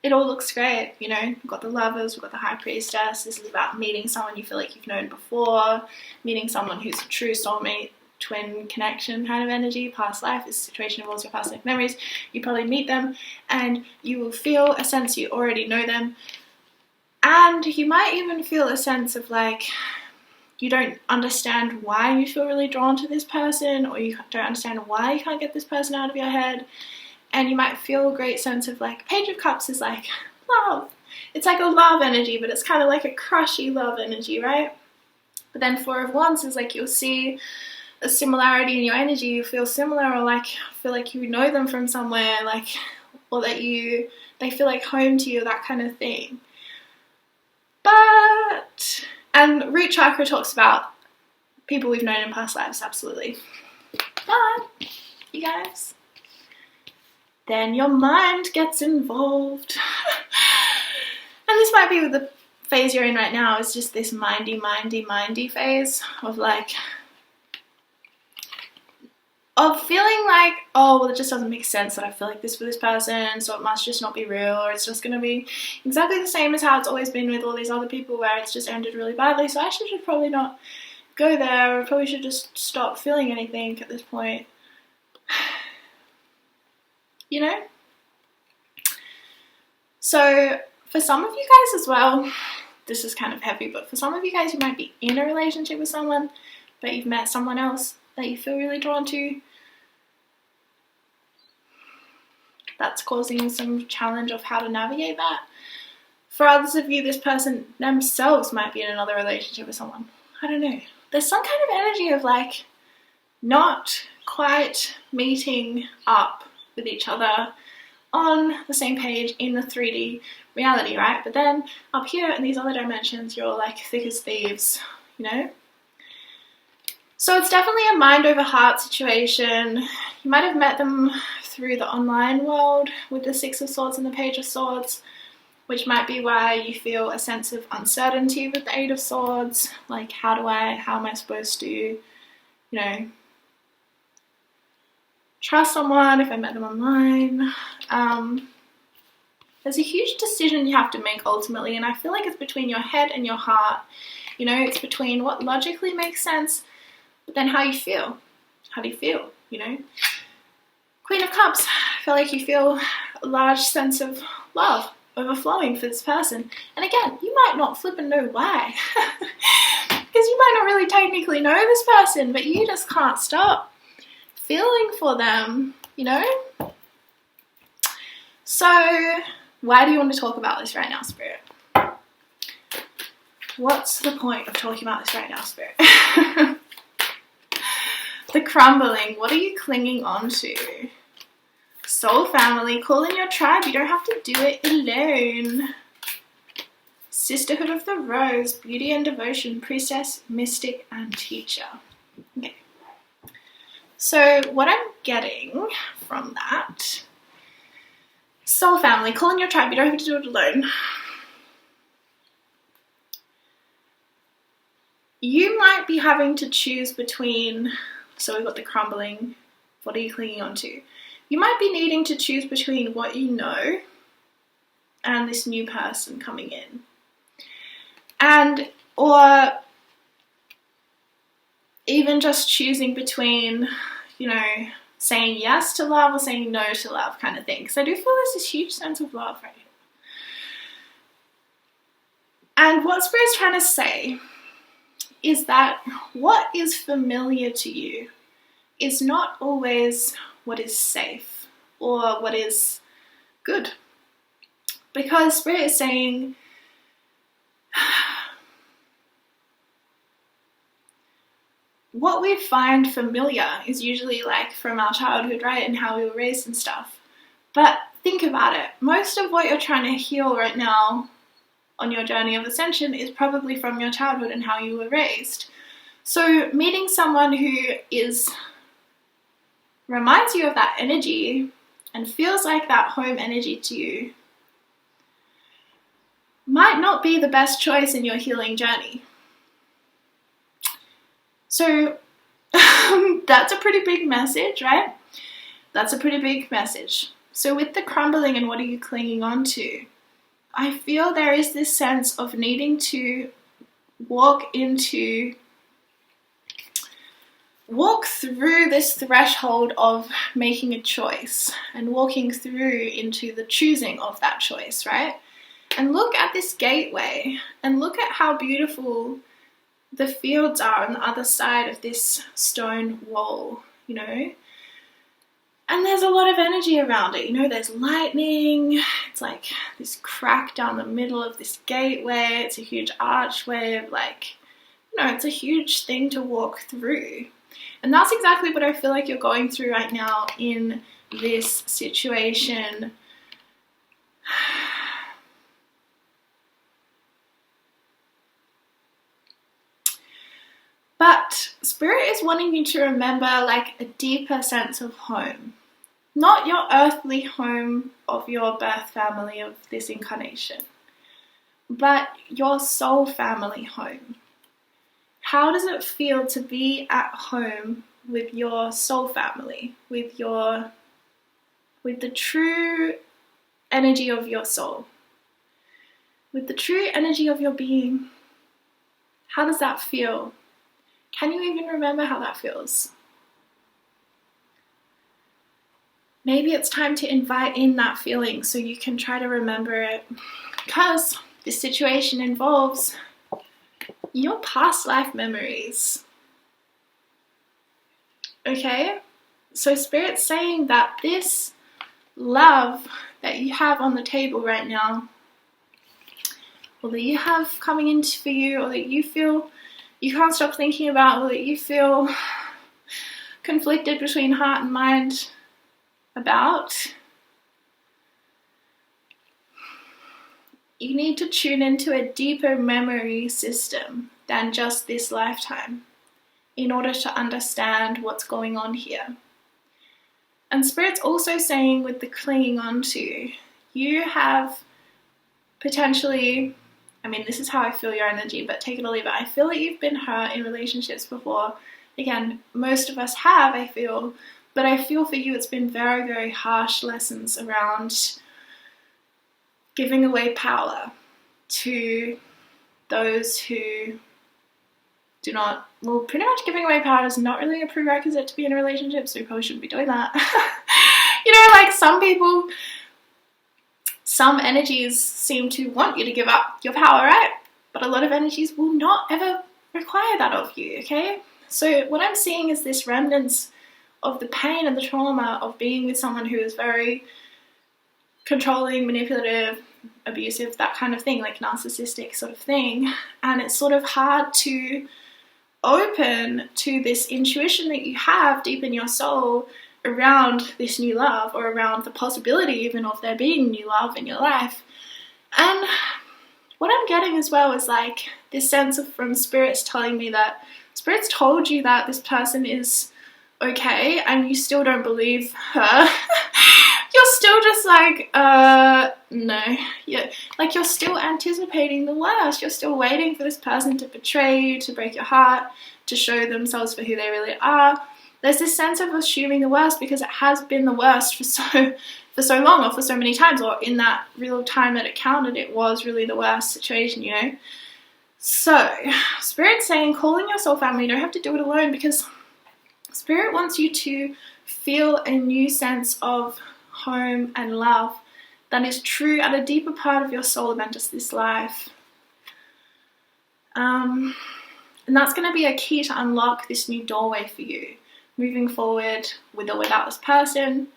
Speaker 1: it all looks great, you know. We've got the Lovers, we've got the High Priestess. This is about meeting someone you feel like you've known before, meeting someone who's a true soulmate, twin connection kind of energy, past life. This situation involves your past life memories. You probably meet them and you will feel a sense you already know them. And you might even feel a sense of like, you don't understand why you feel really drawn to this person, or you don't understand why you can't get this person out of your head. And you might feel a great sense of like, Page of Cups is like love. It's like a love energy, but it's kind of like a crushy love energy, right? But then Four of Wands is like, you'll see a similarity in your energy. You feel similar, or like feel like you know them from somewhere, like, or that they feel like home to you, that kind of thing. But, and Root Chakra talks about people we've known in past lives, absolutely. But, you guys, then your mind gets involved. And this might be the phase you're in right now, is just this mindy phase of like, of feeling like, oh, well, it just doesn't make sense that I feel like this for this person, so it must just not be real, or it's just going to be exactly the same as how it's always been with all these other people where it's just ended really badly, so I should probably not go there, or probably should just stop feeling anything at this point. You know? So, for some of you guys as well, this is kind of heavy, but for some of you guys, you might be in a relationship with someone, but you've met someone else that you feel really drawn to. That's causing some challenge of how to navigate that. For others of you, this person themselves might be in another relationship with someone. I don't know. There's some kind of energy of like not quite meeting up with each other on the same page in the 3D reality, right? But then up here in these other dimensions, you're like thick as thieves, you know? So it's definitely a mind over heart situation. You might have met them through the online world with the Six of Swords and the Page of Swords, which might be why you feel a sense of uncertainty with the Eight of Swords. Like, how am I supposed to, you know, trust someone if I met them online? There's a huge decision you have to make ultimately, and I feel like it's between your head and your heart. You know, it's between what logically makes sense, but then how you feel. How do you feel, you know? Queen of Cups, I feel like you feel a large sense of love overflowing for this person. And again, you might not flippin' know why. Because you might not really technically know this person, but you just can't stop feeling for them, you know? So, why do you want to talk about this right now, Spirit? What's the point of talking about this right now, Spirit? The crumbling. What are you clinging on to? Soul family. Call in your tribe. You don't have to do it alone. Sisterhood of the Rose. Beauty and devotion. Priestess, mystic, and teacher. Okay. So what I'm getting from that, soul family, call in your tribe. You don't have to do it alone. You might be having to choose between, so we've got the crumbling, what are you clinging on to? You might be needing to choose between what you know and this new person coming in. And, or even just choosing between, you know, saying yes to love or saying no to love kind of thing. Because I do feel there's this huge sense of love right here. And what Spirit's trying to say is that what is familiar to you is not always what is safe or what is good. Because Spirit is saying what we find familiar is usually like from our childhood, right, and how we were raised and stuff. But think about it. Most of what you're trying to heal right now on your journey of ascension is probably from your childhood and how you were raised. So meeting someone who reminds you of that energy and feels like that home energy to you might not be the best choice in your healing journey. So that's a pretty big message, right? That's a pretty big message. So with the crumbling and what are you clinging on to, I feel there is this sense of needing to walk through this threshold of making a choice and walking through into the choosing of that choice, right? And look at this gateway and look at how beautiful the fields are on the other side of this stone wall, you know? And there's a lot of energy around it, you know, there's lightning, it's like this crack down the middle of this gateway, it's a huge archway of like, you know, it's a huge thing to walk through. And that's exactly what I feel like you're going through right now in this situation. But Spirit is wanting you to remember like a deeper sense of home. Not your earthly home of your birth family of this incarnation, but your soul family home. How does it feel to be at home with your soul family, with the true energy of your soul, with the true energy of your being? How does that feel? Can you even remember how that feels? Maybe it's time to invite in that feeling so you can try to remember it, because this situation involves your past life memories. Okay? So Spirit's saying that this love that you have on the table right now, or that you have coming in for you, or that you feel you can't stop thinking about, or that you feel conflicted between heart and mind about, you need to tune into a deeper memory system than just this lifetime in order to understand what's going on here. And Spirit's also saying with the clinging on to, you have potentially, I mean, this is how I feel your energy, but take it or leave it. I feel that you've been hurt in relationships before. Again, most of us have, I feel. But I feel for you it's been very, very harsh lessons around giving away power to those who do not, well, pretty much giving away power is not really a prerequisite to be in a relationship, so you probably shouldn't be doing that. You know, like some people, some energies seem to want you to give up your power, right? But a lot of energies will not ever require that of you, okay? So what I'm seeing is this remnants of the pain and the trauma of being with someone who is very controlling, manipulative, abusive, that kind of thing, like narcissistic sort of thing. And it's sort of hard to open to this intuition that you have deep in your soul around this new love, or around the possibility even of there being new love in your life. And what I'm getting as well is like this sense of, from Spirit's telling me that Spirit's told you that this person is okay and you still don't believe her. You're still just like, no. Yeah, like you're still anticipating the worst. You're still waiting for this person to betray you, to break your heart, to show themselves for who they really are. There's this sense of assuming the worst because it has been the worst for so long, or for so many times, or in that real time that it counted, it was really the worst situation, you know. So Spirit's saying, calling your soul family, you don't have to do it alone, because Spirit wants you to feel a new sense of home and love that is true at a deeper part of your soul than just this life. And that's going to be a key to unlock this new doorway for you, moving forward with or without this person.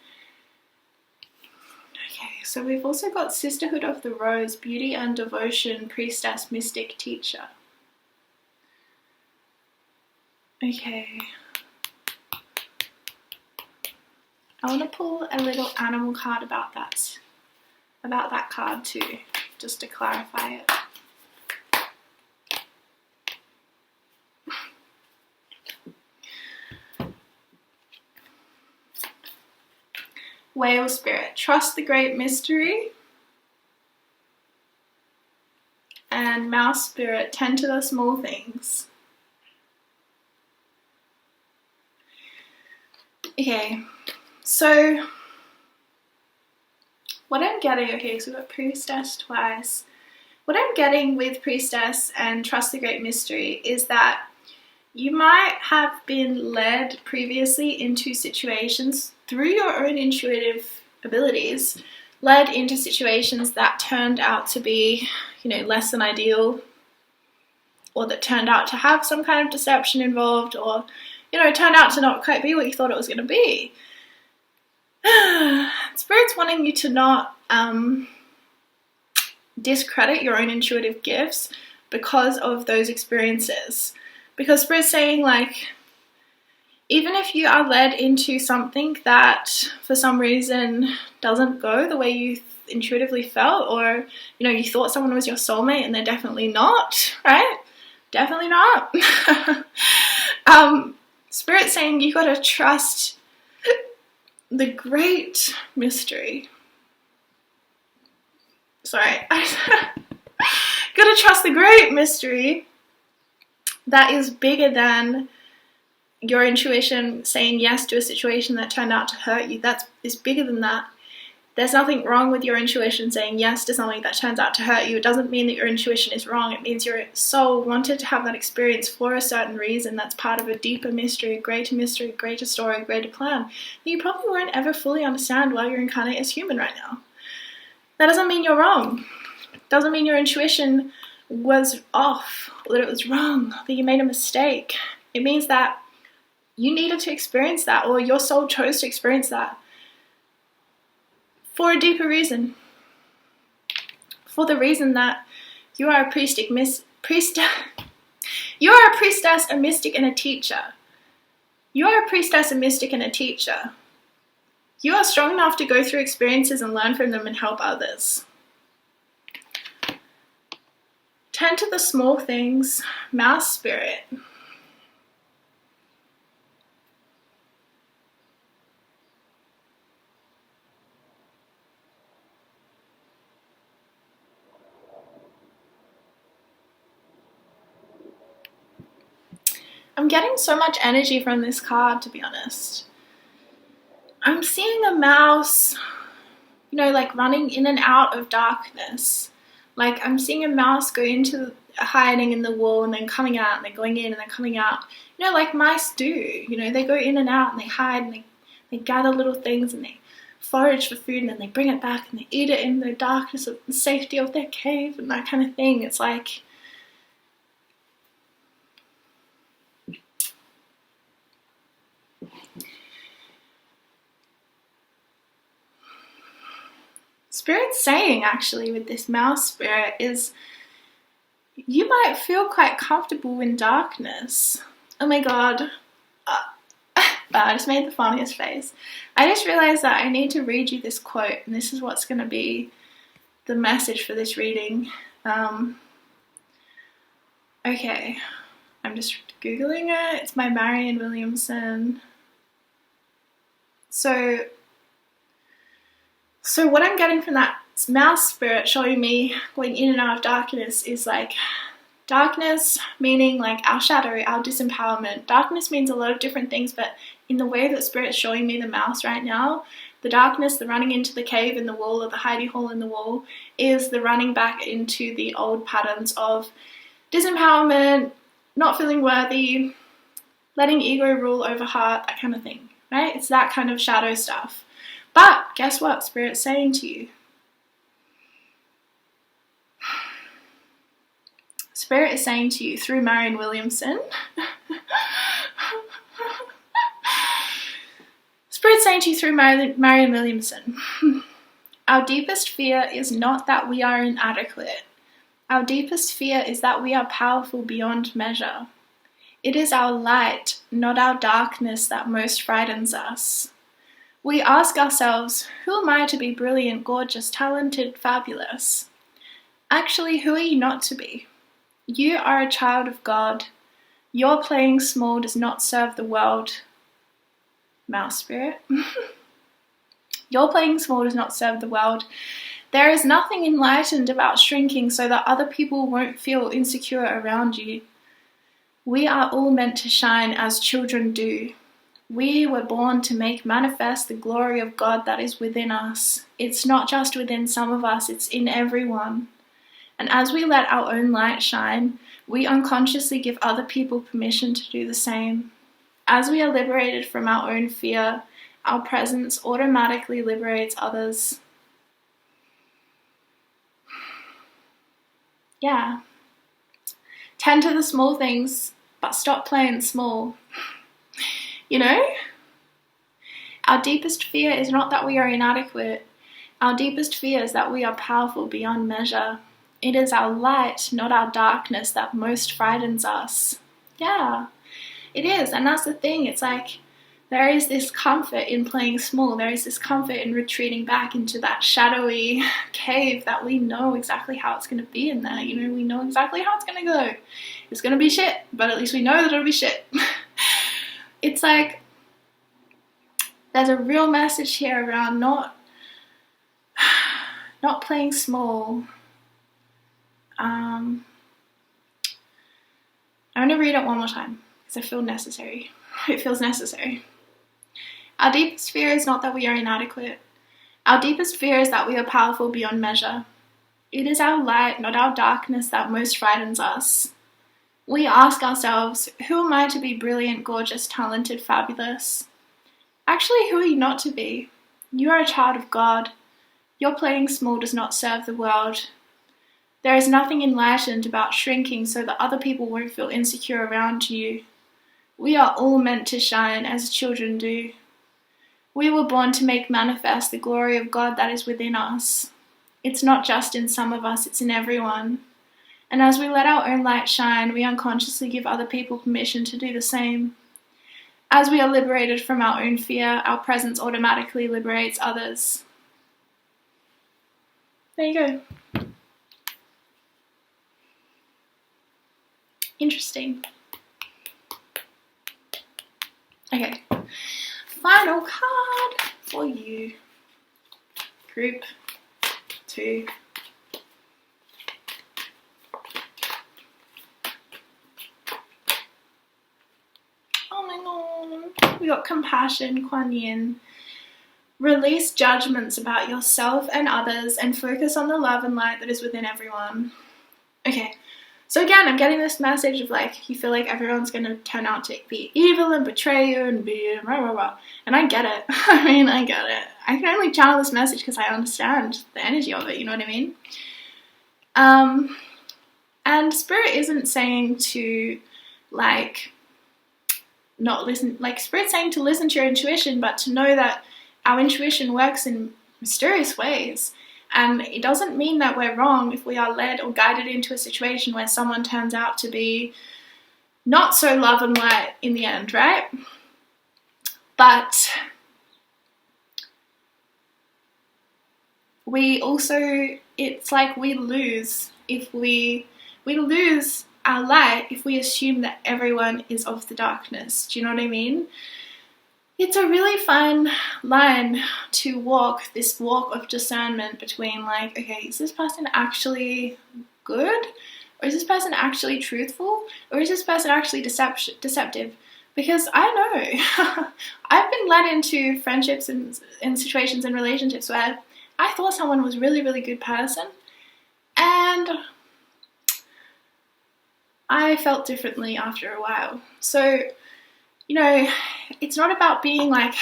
Speaker 1: Okay, So we've also got Sisterhood of the Rose, Beauty and Devotion, Priestess, Mystic, Teacher. Okay. I want to pull a little animal card about that card too, just to clarify it. Whale Spirit, trust the great mystery. And Mouse Spirit, tend to the small things. Okay, so what I'm getting, okay, so we've got Priestess twice. What I'm getting with Priestess and Trust the Great Mystery is that you might have been led previously into situations through your own intuitive abilities, led into situations that turned out to be, less than ideal, or that turned out to have some kind of deception involved, or, turned out to not quite be what you thought it was going to be. Spirit's wanting you to not discredit your own intuitive gifts because of those experiences. Because Spirit's saying, like, even if you are led into something that for some reason doesn't go the way you intuitively felt, or, you thought someone was your soulmate and they're definitely not, right? Definitely not. Spirit's saying you gotta trust the great mystery. Sorry. Gotta trust the great mystery that is bigger than your intuition saying yes to a situation that turned out to hurt you. That is bigger than that. There's nothing wrong with your intuition saying yes to something that turns out to hurt you. It doesn't mean that your intuition is wrong. It means your soul wanted to have that experience for a certain reason. That's part of a deeper mystery, greater story, greater plan that you probably won't ever fully understand while you're incarnate as human right now. That doesn't mean you're wrong. It doesn't mean your intuition was off, or that it was wrong, that you made a mistake. It means that you needed to experience that, or your soul chose to experience that for a deeper reason. For the reason that you are a you are a priestess, a mystic, and a teacher. You are a priestess, a mystic, and a teacher. You are strong enough to go through experiences and learn from them and help others. Tend to the small things, Mouse Spirit. I'm getting so much energy from this card, to be honest. I'm seeing a mouse, like running in and out of darkness. Like, I'm seeing a mouse go into hiding in the wall and then coming out, and then going in and then coming out. Like mice do. They go in and out and they hide and they gather little things and they forage for food and then they bring it back and they eat it in the darkness of the safety of their cave and that kind of thing. It's like, Spirit's saying, actually, with this Mouse Spirit is you might feel quite comfortable in darkness. Oh my god. I just made the funniest face. I just realized that I need to read you this quote, and this is what's going to be the message for this reading. Okay, I'm just Googling it. It's by Marianne Williamson. So what I'm getting from that Mouse Spirit showing me going in and out of darkness is like darkness meaning like our shadow, our disempowerment. Darkness means a lot of different things, but in the way that Spirit's showing me the mouse right now, the darkness, the running into the cave in the wall or the hidey hole in the wall, is the running back into the old patterns of disempowerment, not feeling worthy, letting ego rule over heart, that kind of thing, right? It's that kind of shadow stuff. But guess what Spirit's saying to you? Spirit is saying to you through Marianne Williamson, Spirit's saying to you through Marianne Williamson, Our deepest fear is not that we are inadequate. Our deepest fear is that we are powerful beyond measure. It is our light, not our darkness, that most frightens us. We ask ourselves, who am I to be brilliant, gorgeous, talented, fabulous? Actually, who are you not to be? You are a child of God. Your playing small does not serve the world. Mouse spirit. Your playing small does not serve the world. There is nothing enlightened about shrinking so that other people won't feel insecure around you. We are all meant to shine as children do. We were born to make manifest the glory of God that is within us. It's not just within some of us, it's in everyone. And as we let our own light shine, we unconsciously give other people permission to do the same. As we are liberated from our own fear, our presence automatically liberates others. Yeah. Tend to the small things, but stop playing small. You know? Our deepest fear is not that we are inadequate. Our deepest fear is that we are powerful beyond measure. It is our light, not our darkness, that most frightens us. Yeah, it is. And that's the thing. It's like there is this comfort in playing small. There is this comfort in retreating back into that shadowy cave that we know exactly how it's going to be in there. You know, we know exactly how it's going to go. It's going to be shit, but at least we know that it'll be shit. It's like there's a real message here around not playing small. I'm going to read it one more time because I feel necessary. It feels necessary. Our deepest fear is not that we are inadequate. Our deepest fear is that we are powerful beyond measure. It is our light, not our darkness, that most frightens us. We ask ourselves, who am I to be brilliant, gorgeous, talented, fabulous? Actually, who are you not to be? You are a child of God. Your playing small does not serve the world. There is nothing enlightened about shrinking so that other people won't feel insecure around you. We are all meant to shine as children do. We were born to make manifest the glory of God that is within us. It's not just in some of us, it's in everyone. And as we let our own light shine, we unconsciously give other people permission to do the same. As we are liberated from our own fear, our presence automatically liberates others. There you go. Interesting. Okay, final card for you. Group 2. Oh my god. We got compassion, Kuan Yin. Release judgments about yourself and others and focus on the love and light that is within everyone. Okay. So again, I'm getting this message of like, you feel like everyone's going to turn out to be evil and betray you and be rah, rah, rah. And I get it. I get it. I can only channel this message because I understand the energy of it, you know what I mean? And Spirit isn't saying to like, not listen, like Spirit's saying to listen to your intuition, but to know that our intuition works in mysterious ways. And it doesn't mean that we're wrong if we are led or guided into a situation where someone turns out to be not so love and light in the end, right? But we also, it's like we lose if we lose our light if we assume that everyone is of the darkness. Do you know what I mean? It's a really fine line to walk, this walk of discernment between like, okay, is this person actually good? Or is this person actually truthful? Or is this person actually deceptive? Because I know, I've been led into friendships and situations and relationships where I thought someone was a really, really good person. And I felt differently after a while. So, you know, it's not about being like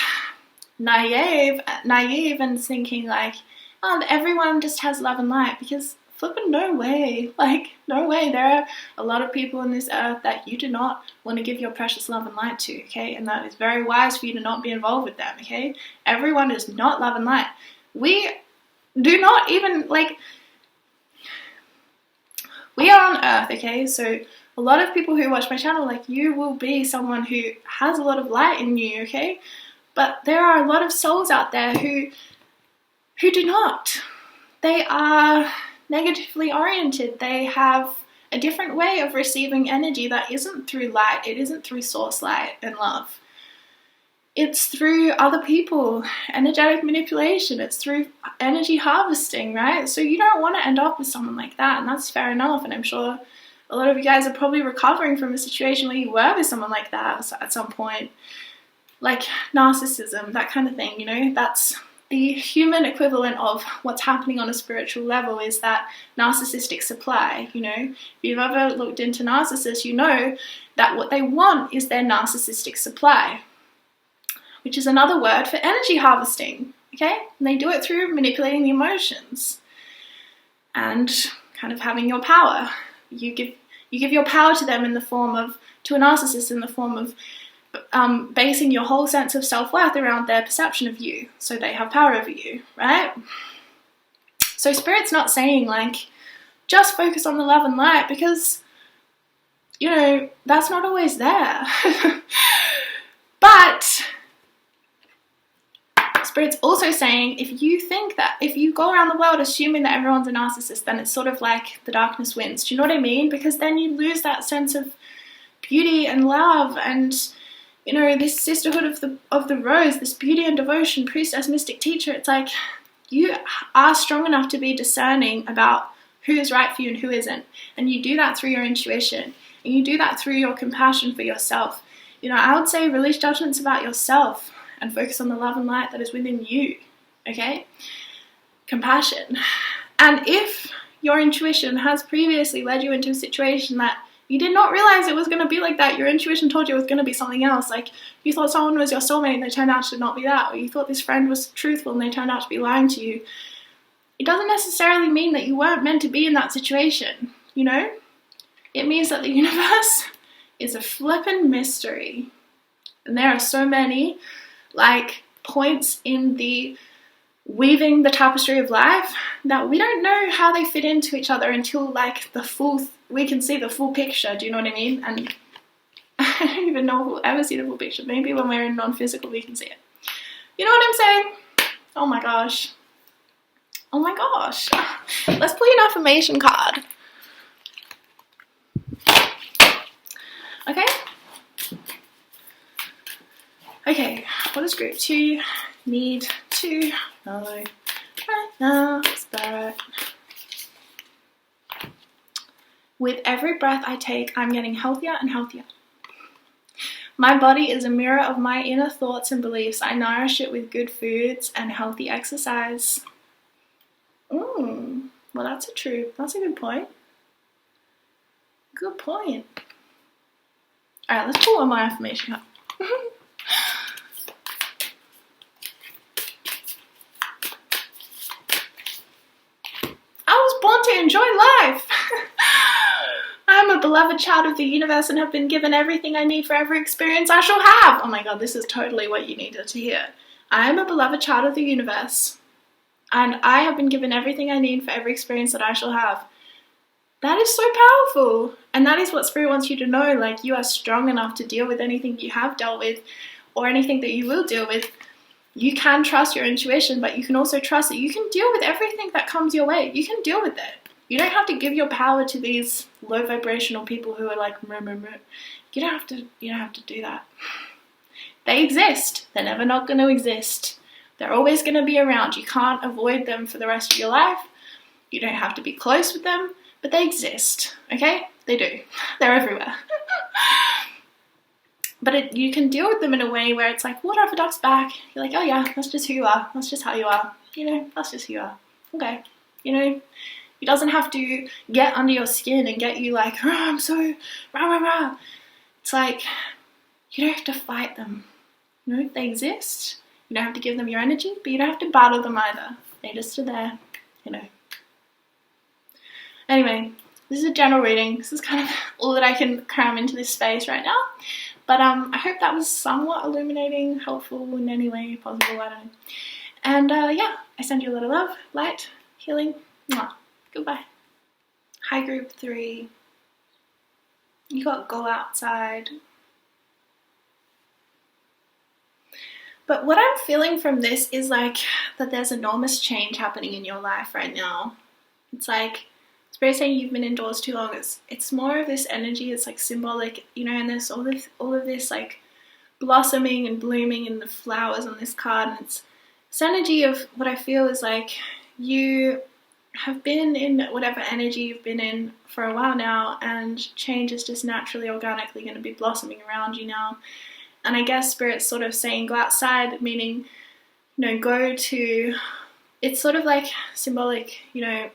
Speaker 1: naive and thinking like, oh, everyone just has love and light, because flipping no way. Like, no way. There are a lot of people on this earth that you do not want to give your precious love and light to, okay? And that is very wise for you to not be involved with them, okay? Everyone is not love and light. We Do not even, like, we are on earth, okay? So a lot of people who watch my channel, like, you will be someone who has a lot of light in you, okay? But there are a lot of souls out there who do not. They are negatively oriented. They have a different way of receiving energy that isn't through light. It isn't through source light and love. It's through other people, energetic manipulation. It's through energy harvesting, right? So you don't want to end up with someone like that, and that's fair enough. And I'm sure a lot of you guys are probably recovering from a situation where you were with someone like that at some point. Like narcissism, that kind of thing, you know? That's the human equivalent of what's happening on a spiritual level, is that narcissistic supply, you know? If you've ever looked into narcissists, you know that what they want is their narcissistic supply, which is another word for energy harvesting, okay? And they do it through manipulating the emotions and kind of having your power. You give your power to them in the form of, to a narcissist, in the form of basing your whole sense of self-worth around their perception of you, so they have power over you, right? So Spirit's not saying, like, just focus on the love and light, because, you know, that's not always there. But Spirit's also saying, if you think that, if you go around the world assuming that everyone's a narcissist, then it's sort of like the darkness wins. Do you know what I mean? Because then you lose that sense of beauty and love and, you know, this sisterhood of the rose, this beauty and devotion, priestess, mystic, teacher. It's like, you are strong enough to be discerning about who is right for you and who isn't. And you do that through your intuition. And you do that through your compassion for yourself. You know, I would say release judgments about yourself and focus on the love and light that is within you, okay? Compassion. And if your intuition has previously led you into a situation that you did not realize it was going to be like that, your intuition told you it was going to be something else, like you thought someone was your soulmate and they turned out to not be that, or you thought this friend was truthful and they turned out to be lying to you, it doesn't necessarily mean that you weren't meant to be in that situation, you know? It means that the universe is a flippin' mystery. And there are so many, like, points in the weaving the tapestry of life that we don't know how they fit into each other until, like, we can see the full picture. Do you know what I mean? And I don't even know if we'll ever see the full picture. Maybe when we're in non-physical we can see it. You know what I'm saying? Oh my gosh. Oh my gosh. Let's pull an affirmation card. Okay? Okay, what does group 2 need to know right now, Spirit? With every breath I take, I'm getting healthier and healthier. My body is a mirror of my inner thoughts and beliefs. I nourish it with good foods and healthy exercise. Well, that's a good point. Good point. Alright, let's pull one more affirmation card. I was born to enjoy life. I am a beloved child of the universe and have been given everything I need for every experience I shall have. Oh my god, this is totally what you needed to hear. I am a beloved child of the universe and I have been given everything I need for every experience that I shall have. That is so powerful. And that is what Spirit wants you to know. Like, you are strong enough to deal with anything you have dealt with or anything that you will deal with. You can trust your intuition, but you can also trust that you can deal with everything that comes your way. You can deal with it. You don't have to give your power to these low vibrational people who are like, meh, meh, meh. You don't have to do that. They exist. They're never not going to exist. They're always going to be around. You can't avoid them for the rest of your life. You don't have to be close with them, but they exist, okay? They do. They're everywhere. But you can deal with them in a way where it's like, water off a duck's back. You're like, oh yeah, that's just who you are. That's just how you are. You know, that's just who you are. Okay. You know, it doesn't have to get under your skin and get you like, oh, I'm so rah, rah, rah. It's like, you don't have to fight them. You know, they exist. You don't have to give them your energy, but you don't have to battle them either. They just are there, you know. Anyway, this is a general reading. This is kind of all that I can cram into this space right now. But I hope that was somewhat illuminating, helpful in any way possible, I don't know. And yeah, I send you a lot of love, light, healing. Mwah. Goodbye. Hi, group 3. You got go outside. But what I'm feeling from this is like that there's enormous change happening in your life right now. It's like Spirit saying you've been indoors too long. It's more of this energy. It's like symbolic, you know, and there's all of this like blossoming and blooming in the flowers on this card, and it's this energy of what I feel is like you have been in whatever energy you've been in for a while now, and change is just naturally, organically going to be blossoming around you now. And I guess Spirit's sort of saying go outside, meaning, you know, go to, it's sort of like symbolic, you know,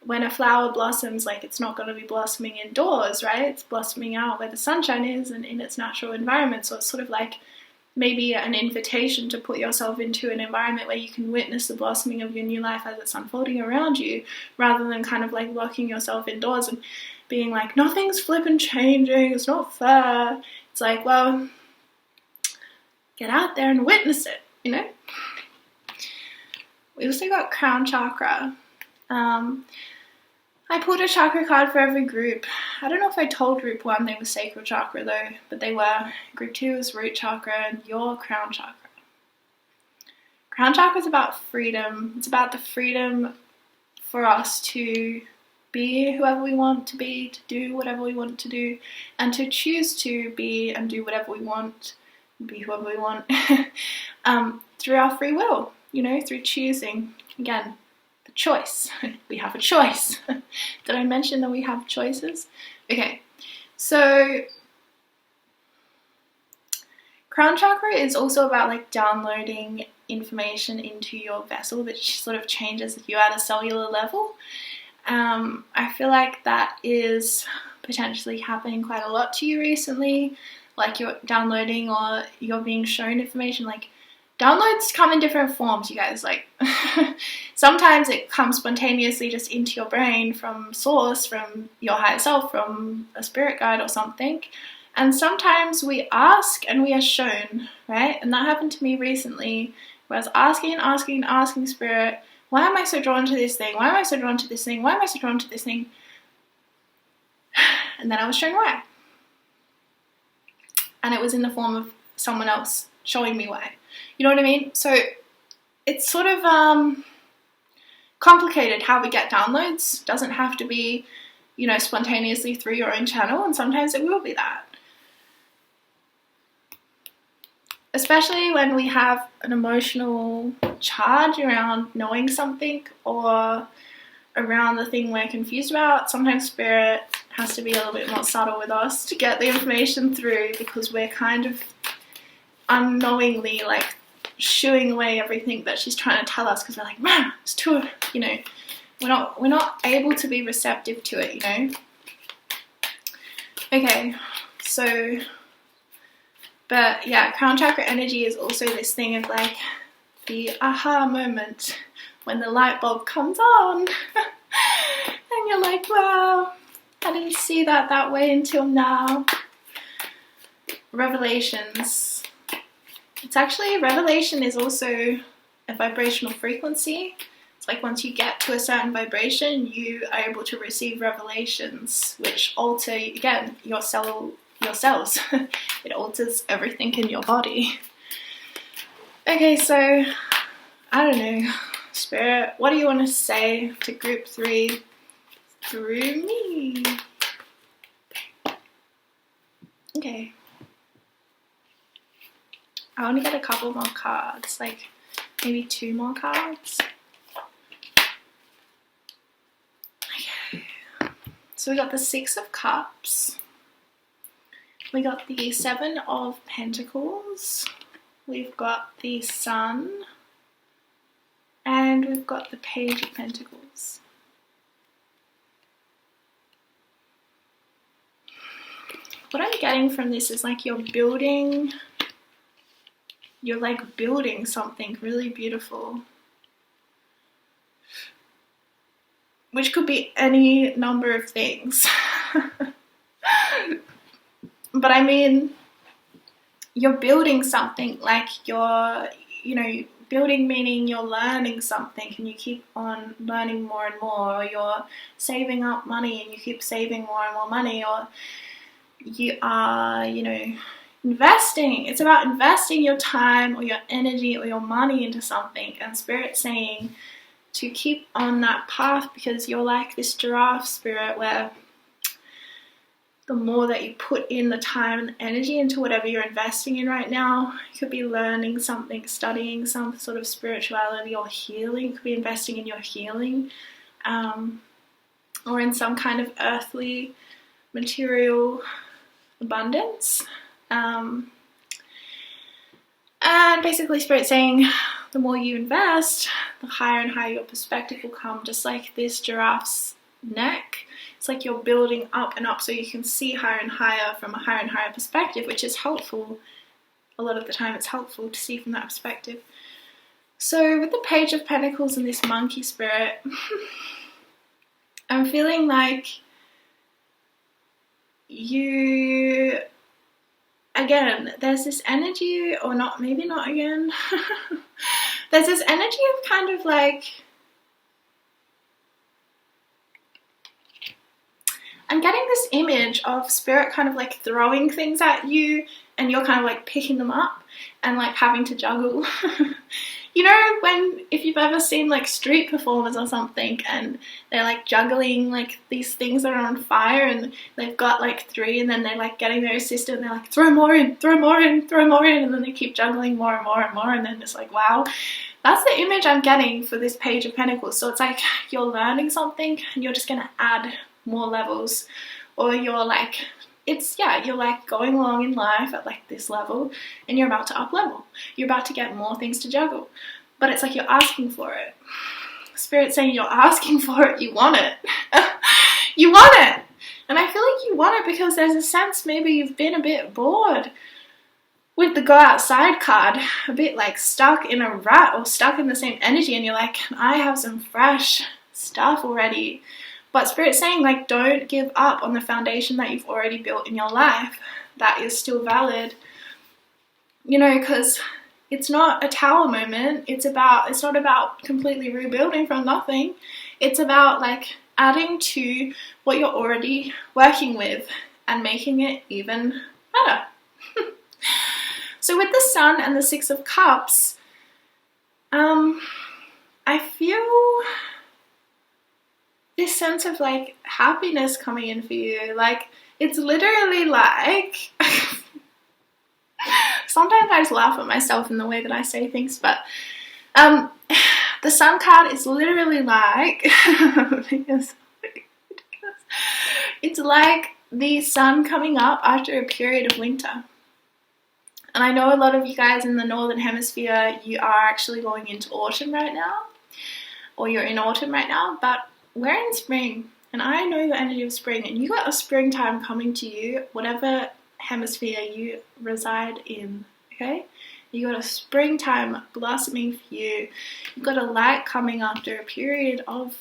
Speaker 1: when a flower blossoms, like it's not going to be blossoming indoors, right? It's blossoming out where the sunshine is and in its natural environment. So it's sort of like maybe an invitation to put yourself into an environment where you can witness the blossoming of your new life as it's unfolding around you, rather than kind of like locking yourself indoors and being like, nothing's flipping changing, it's not fair. It's like, well, get out there and witness it, you know? We also got Crown Chakra. I pulled a chakra card for every group. I don't know if I told group 1 they were sacral chakra though, but they were. Group 2 is root chakra and your crown chakra. Crown chakra is about freedom. It's about the freedom for us to be whoever we want to be, to do whatever we want to do, and to choose to be and do whatever we want, be whoever we want, through our free will, you know, through choosing. Again, the choice. We have a choice. Did I mention that we have choices? Okay, so crown chakra is also about like downloading information into your vessel, which sort of changes you at a cellular level. I feel like that is potentially happening quite a lot to you recently, like you're downloading or you're being shown information. Like downloads come in different forms, you guys. Like sometimes it comes spontaneously just into your brain from source, from your higher self, from a spirit guide or something. And sometimes we ask and we are shown, right? And that happened to me recently, where I was asking Spirit, why am I so drawn to this thing? Why am I so drawn to this thing? Why am I so drawn to this thing? And then I was shown why. And it was in the form of someone else showing me why. You know what I mean? So it's sort of complicated how we get downloads. Doesn't have to be, you know, spontaneously through your own channel, and sometimes it will be that. Especially when we have an emotional charge around knowing something or around the thing we're confused about. Sometimes Spirit has to be a little bit more subtle with us to get the information through, because we're kind of unknowingly like shooing away everything that she's trying to tell us, because we're like, man, it's too, you know, we're not able to be receptive to it, you know. Okay, so, but yeah, crown chakra energy is also this thing of like the aha moment when the light bulb comes on and you're like, wow, I didn't see that way until now. Revelations. It's actually, revelation is also a vibrational frequency. It's like once you get to a certain vibration, you are able to receive revelations, which alter, again, your cells. It alters everything in your body. Okay, so, I don't know, Spirit, what do you want to say to group 3 through me? Okay. I want to get a couple more cards, like maybe 2 more cards. Okay. So we got the 6 of Cups. We got the 7 of Pentacles. We've got the Sun. And we've got the Page of Pentacles. What I'm getting from this is like you're like building something really beautiful, which could be any number of things. But I mean, you're building something, like you're, you know, building meaning you're learning something and you keep on learning more and more, or you're saving up money and you keep saving more and more money, or you are, investing. It's about investing your time or your energy or your money into something, and Spirit's saying to keep on that path, because you're like this giraffe, Spirit, where the more that you put in the time and the energy into whatever you're investing in right now, you could be learning something, studying some sort of spirituality or healing. You could be investing in your healing, or in some kind of earthly material abundance. And basically Spirit saying the more you invest, the higher and higher your perspective will come, just like this giraffe's neck. It's like you're building up and up so you can see higher and higher from a higher and higher perspective, which is helpful. A lot of the time it's helpful to see from that perspective. So with the Page of Pentacles and this monkey spirit, I'm feeling like you, again, there's this energy, or not, maybe not again, there's this energy of kind of like, I'm getting this image of Spirit kind of like throwing things at you and you're kind of like picking them up and like having to juggle. If you've ever seen like street performers or something and they're like juggling like these things that are on fire, and they've got like 3, and then they're like getting their assistant and they're like, throw more in, throw more in, throw more in, and then they keep juggling more and more and more, and then it's like, wow. That's the image I'm getting for this Page of Pentacles. So it's like you're learning something and you're just going to add more levels, or you're like, you're like going along in life at like this level and you're about to up level. You're about to get more things to juggle, but it's like you're asking for it. Spirit's saying you're asking for it, you want it. You want it. And I feel like you want it because there's a sense maybe you've been a bit bored with the go outside card, a bit like stuck in a rut or stuck in the same energy, and you're like, I have some fresh stuff already. But Spirit's saying, like, don't give up on the foundation that you've already built in your life. That is still valid. Because it's not a tower moment. It's not about completely rebuilding from nothing. It's about, like, adding to what you're already working with and making it even better. So with the Sun and the 6 of Cups, I feel this sense of like happiness coming in for you. Like, it's literally like sometimes I just laugh at myself in the way that I say things, but the Sun card is literally like it's like the sun coming up after a period of winter. And I know a lot of you guys in the Northern Hemisphere, you are actually going into autumn right now, or you're in autumn right now, but we're in spring, and I know the energy of spring, and you got a springtime coming to you, whatever hemisphere you reside in, okay? You got a springtime blossoming for you. You got a light coming after a period of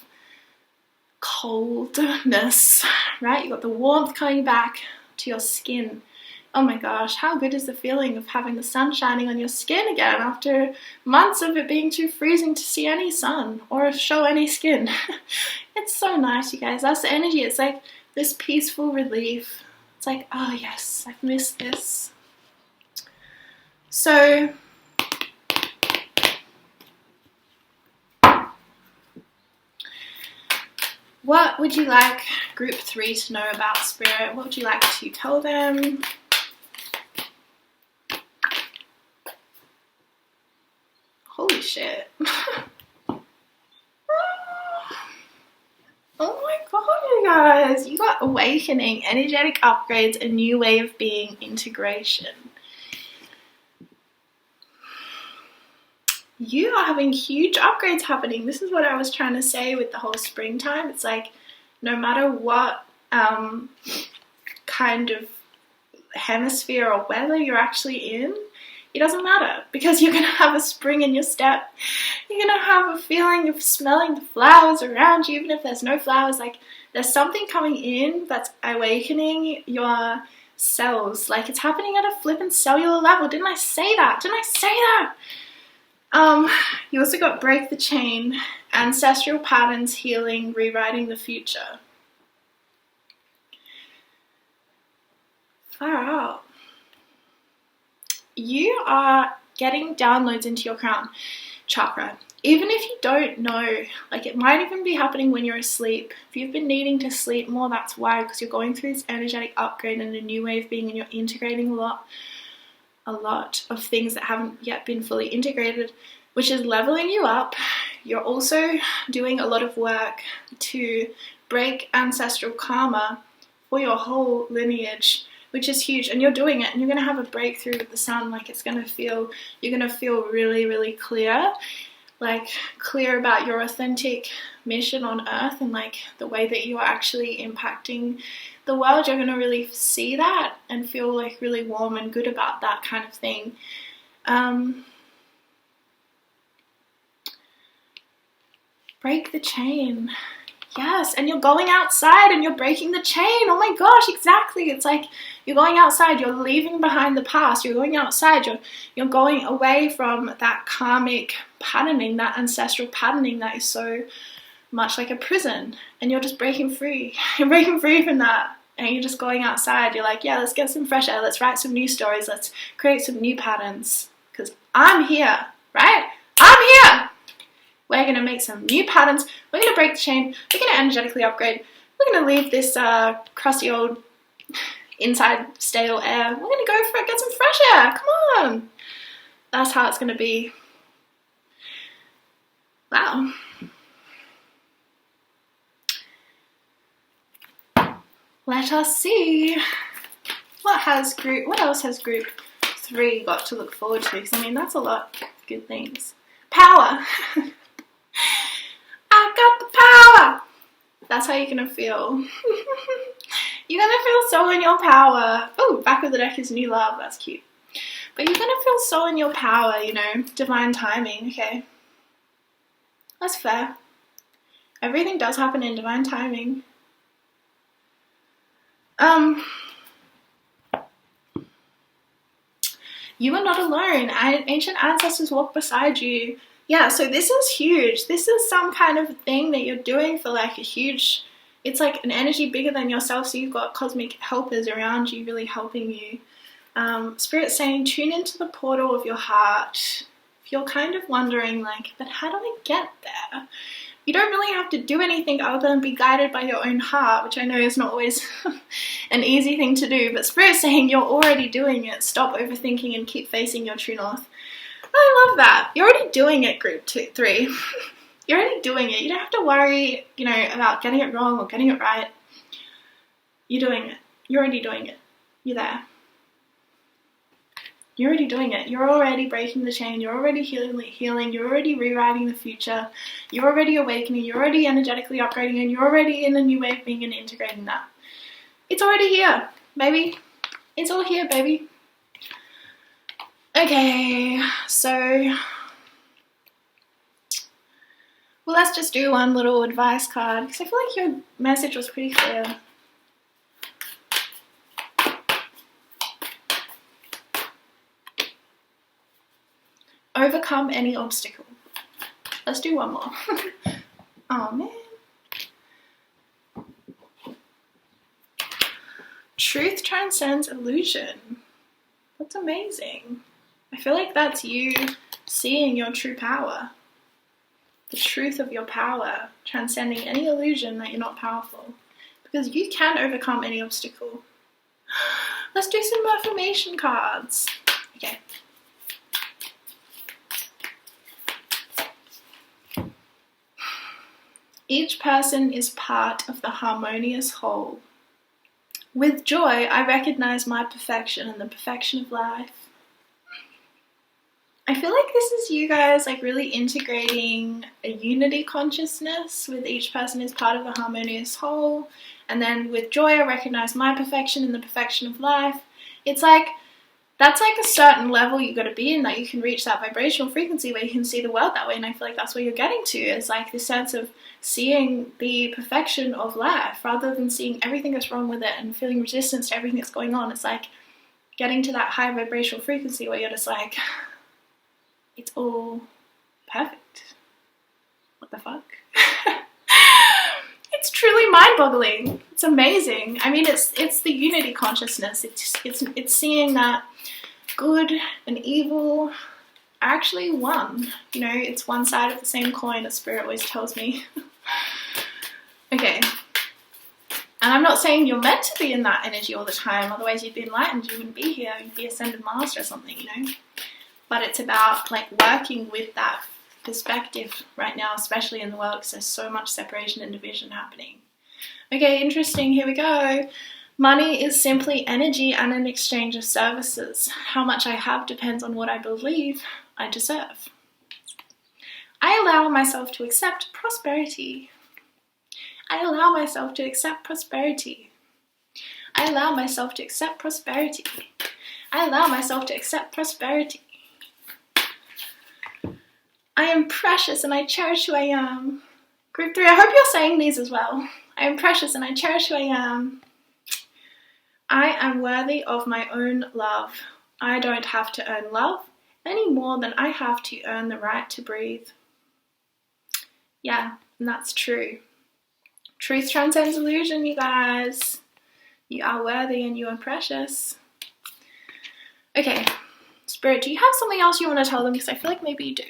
Speaker 1: coldness, right? You got the warmth coming back to your skin. Oh my gosh, how good is the feeling of having the sun shining on your skin again after months of it being too freezing to see any sun or show any skin? It's so nice, you guys. That's the energy. It's like this peaceful relief. It's like, oh yes, I've missed this. So what would you like group 3 to know about Spirit? What would you like to tell them? Holy shit. Oh my god, you guys. You got awakening, energetic upgrades, a new way of being, integration. You are having huge upgrades happening. This is what I was trying to say with the whole springtime. It's like no matter what kind of hemisphere or weather you're actually in, it doesn't matter, because you're going to have a spring in your step. You're going to have a feeling of smelling the flowers around you, even if there's no flowers. Like, there's something coming in that's awakening your cells. Like, it's happening at a flippin' cellular level. Didn't I say that? Didn't I say that? You also got break the chain, ancestral patterns, healing, rewriting the future. Far out. You are getting downloads into your crown chakra. Even if you don't know, like it might even be happening when you're asleep. If you've been needing to sleep more, that's why, because you're going through this energetic upgrade and a new way of being, and you're integrating a lot of things that haven't yet been fully integrated, which is leveling you up. You're also doing a lot of work to break ancestral karma for your whole lineage, which is huge, and you're doing it, and you're going to have a breakthrough with the sun. Like you're going to feel really, really clear, like clear about your authentic mission on earth and like the way that you are actually impacting the world. You're going to really see that and feel like really warm and good about that kind of thing. Break the chain. Yes, and you're going outside and you're breaking the chain. Oh my gosh, exactly. It's like you're going outside, you're leaving behind the past, you're going outside, you're going away from that karmic patterning, that ancestral patterning that is so much like a prison, and you're just breaking free. You're breaking free from that, and you're just going outside. You're like, yeah, let's get some fresh air, let's write some new stories, let's create some new patterns, because I'm here, right? I'm here. We're going to make some new patterns. We're going to break the chain. We're going to energetically upgrade. We're going to leave this crusty old inside stale air. We're going to go for it, get some fresh air. Come on. That's how it's going to be. Wow. Let us see. What else has group 3 got to look forward to? Because I mean, that's a lot of good things. Power. I got the power. That's how you're gonna feel. You're gonna feel so in your power. Oh, back of the deck is new love. That's cute. But you're gonna feel so in your power, you know, divine timing. Okay, that's fair. Everything does happen in divine timing. You are not alone. Ancient ancestors walk beside you. Yeah, so this is huge. This is some kind of thing that you're doing for like a huge, it's like an energy bigger than yourself, so you've got cosmic helpers around you really helping you. Spirit's saying tune into the portal of your heart. If you're kind of wondering like, but how do I get there? You don't really have to do anything other than be guided by your own heart, which I know is not always an easy thing to do, but Spirit's saying you're already doing it. Stop overthinking and keep facing your true north. I love that. You're already doing it, group 3. You're already doing it. You don't have to worry, you know, about getting it wrong or getting it right. You're doing it. You're already doing it. You're there. You're already doing it. You're already breaking the chain. You're already healing. You're already rewriting the future. You're already awakening. You're already energetically upgrading, and you're already in a new way of being and integrating that. It's already here, baby. It's all here, baby. Okay, so well, let's just do one little advice card, because I feel like your message was pretty clear. Overcome any obstacle. Let's do one more. Oh man. Truth transcends illusion. That's amazing. I feel like that's you seeing your true power. The truth of your power, transcending any illusion that you're not powerful. Because you can overcome any obstacle. Let's do some affirmation cards. Okay. Each person is part of the harmonious whole. With joy, I recognize my perfection and the perfection of life. I feel like this is you guys like really integrating a unity consciousness with each person is part of the harmonious whole. And then with joy, I recognize my perfection and the perfection of life. It's like, that's like a certain level you got to be in, that you can reach that vibrational frequency where you can see the world that way. And I feel like that's where you're getting to, is like this sense of seeing the perfection of life rather than seeing everything that's wrong with it and feeling resistance to everything that's going on. It's like getting to that high vibrational frequency where you're just like, it's all perfect. What the fuck? It's truly mind-boggling. It's amazing. I mean, it's the unity consciousness. It's seeing that good and evil are actually one. You know, it's one side of the same coin, as Spirit always tells me. Okay. And I'm not saying you're meant to be in that energy all the time, otherwise you'd be enlightened, you wouldn't be here, you'd be ascended master or something, you know. But it's about like working with that perspective right now, especially in the world, because there's so much separation and division happening. Okay, interesting, here we go. Money is simply energy and an exchange of services. How much I have depends on what I believe I deserve. I allow myself to accept prosperity. I allow myself to accept prosperity. I allow myself to accept prosperity. I allow myself to accept prosperity. I am precious and I cherish who I am. Group 3, I hope you're saying these as well. I am precious and I cherish who I am. I am worthy of my own love. I don't have to earn love any more than I have to earn the right to breathe. Yeah, and that's true. Truth transcends illusion, you guys. You are worthy and you are precious. Okay, Spirit, do you have something else you want to tell them? Because I feel like maybe you do.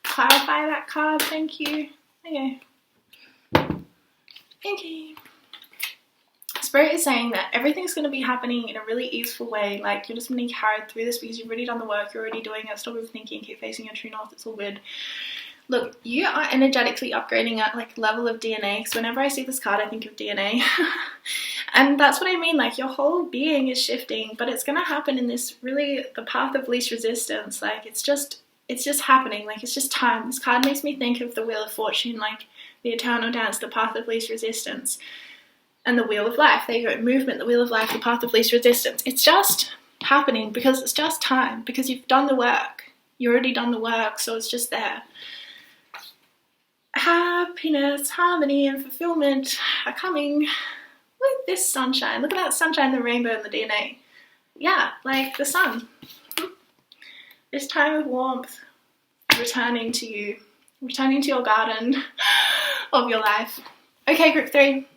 Speaker 1: Clarify that card, thank you. Okay. Spirit is saying that everything's going to be happening in a really easeful way. Like, you're just going to be carried through this because you've already done the work, you're already doing it. Stop overthinking, keep facing your true north, it's all good. Look, you are energetically upgrading at like level of DNA, because whenever I see this card I think of DNA. And that's what I mean, like your whole being is shifting, but it's going to happen in this really, the path of least resistance. Like it's just happening, like it's just time. This card makes me think of the Wheel of Fortune, like the eternal dance, the path of least resistance. And the Wheel of Life, there you go, movement, the Wheel of Life, the path of least resistance. It's just happening because it's just time, because you've done the work. You've already done the work, so it's just there. Happiness, harmony, and fulfillment are coming with this sunshine. Look at that sunshine, the rainbow, and the DNA. Yeah, like the sun. This time of warmth, returning to you, returning to your garden of your life. Okay, group 3.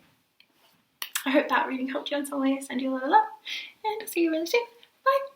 Speaker 1: I hope that reading helped you in some way. Send you a lot of love, and I'll see you really soon. Bye.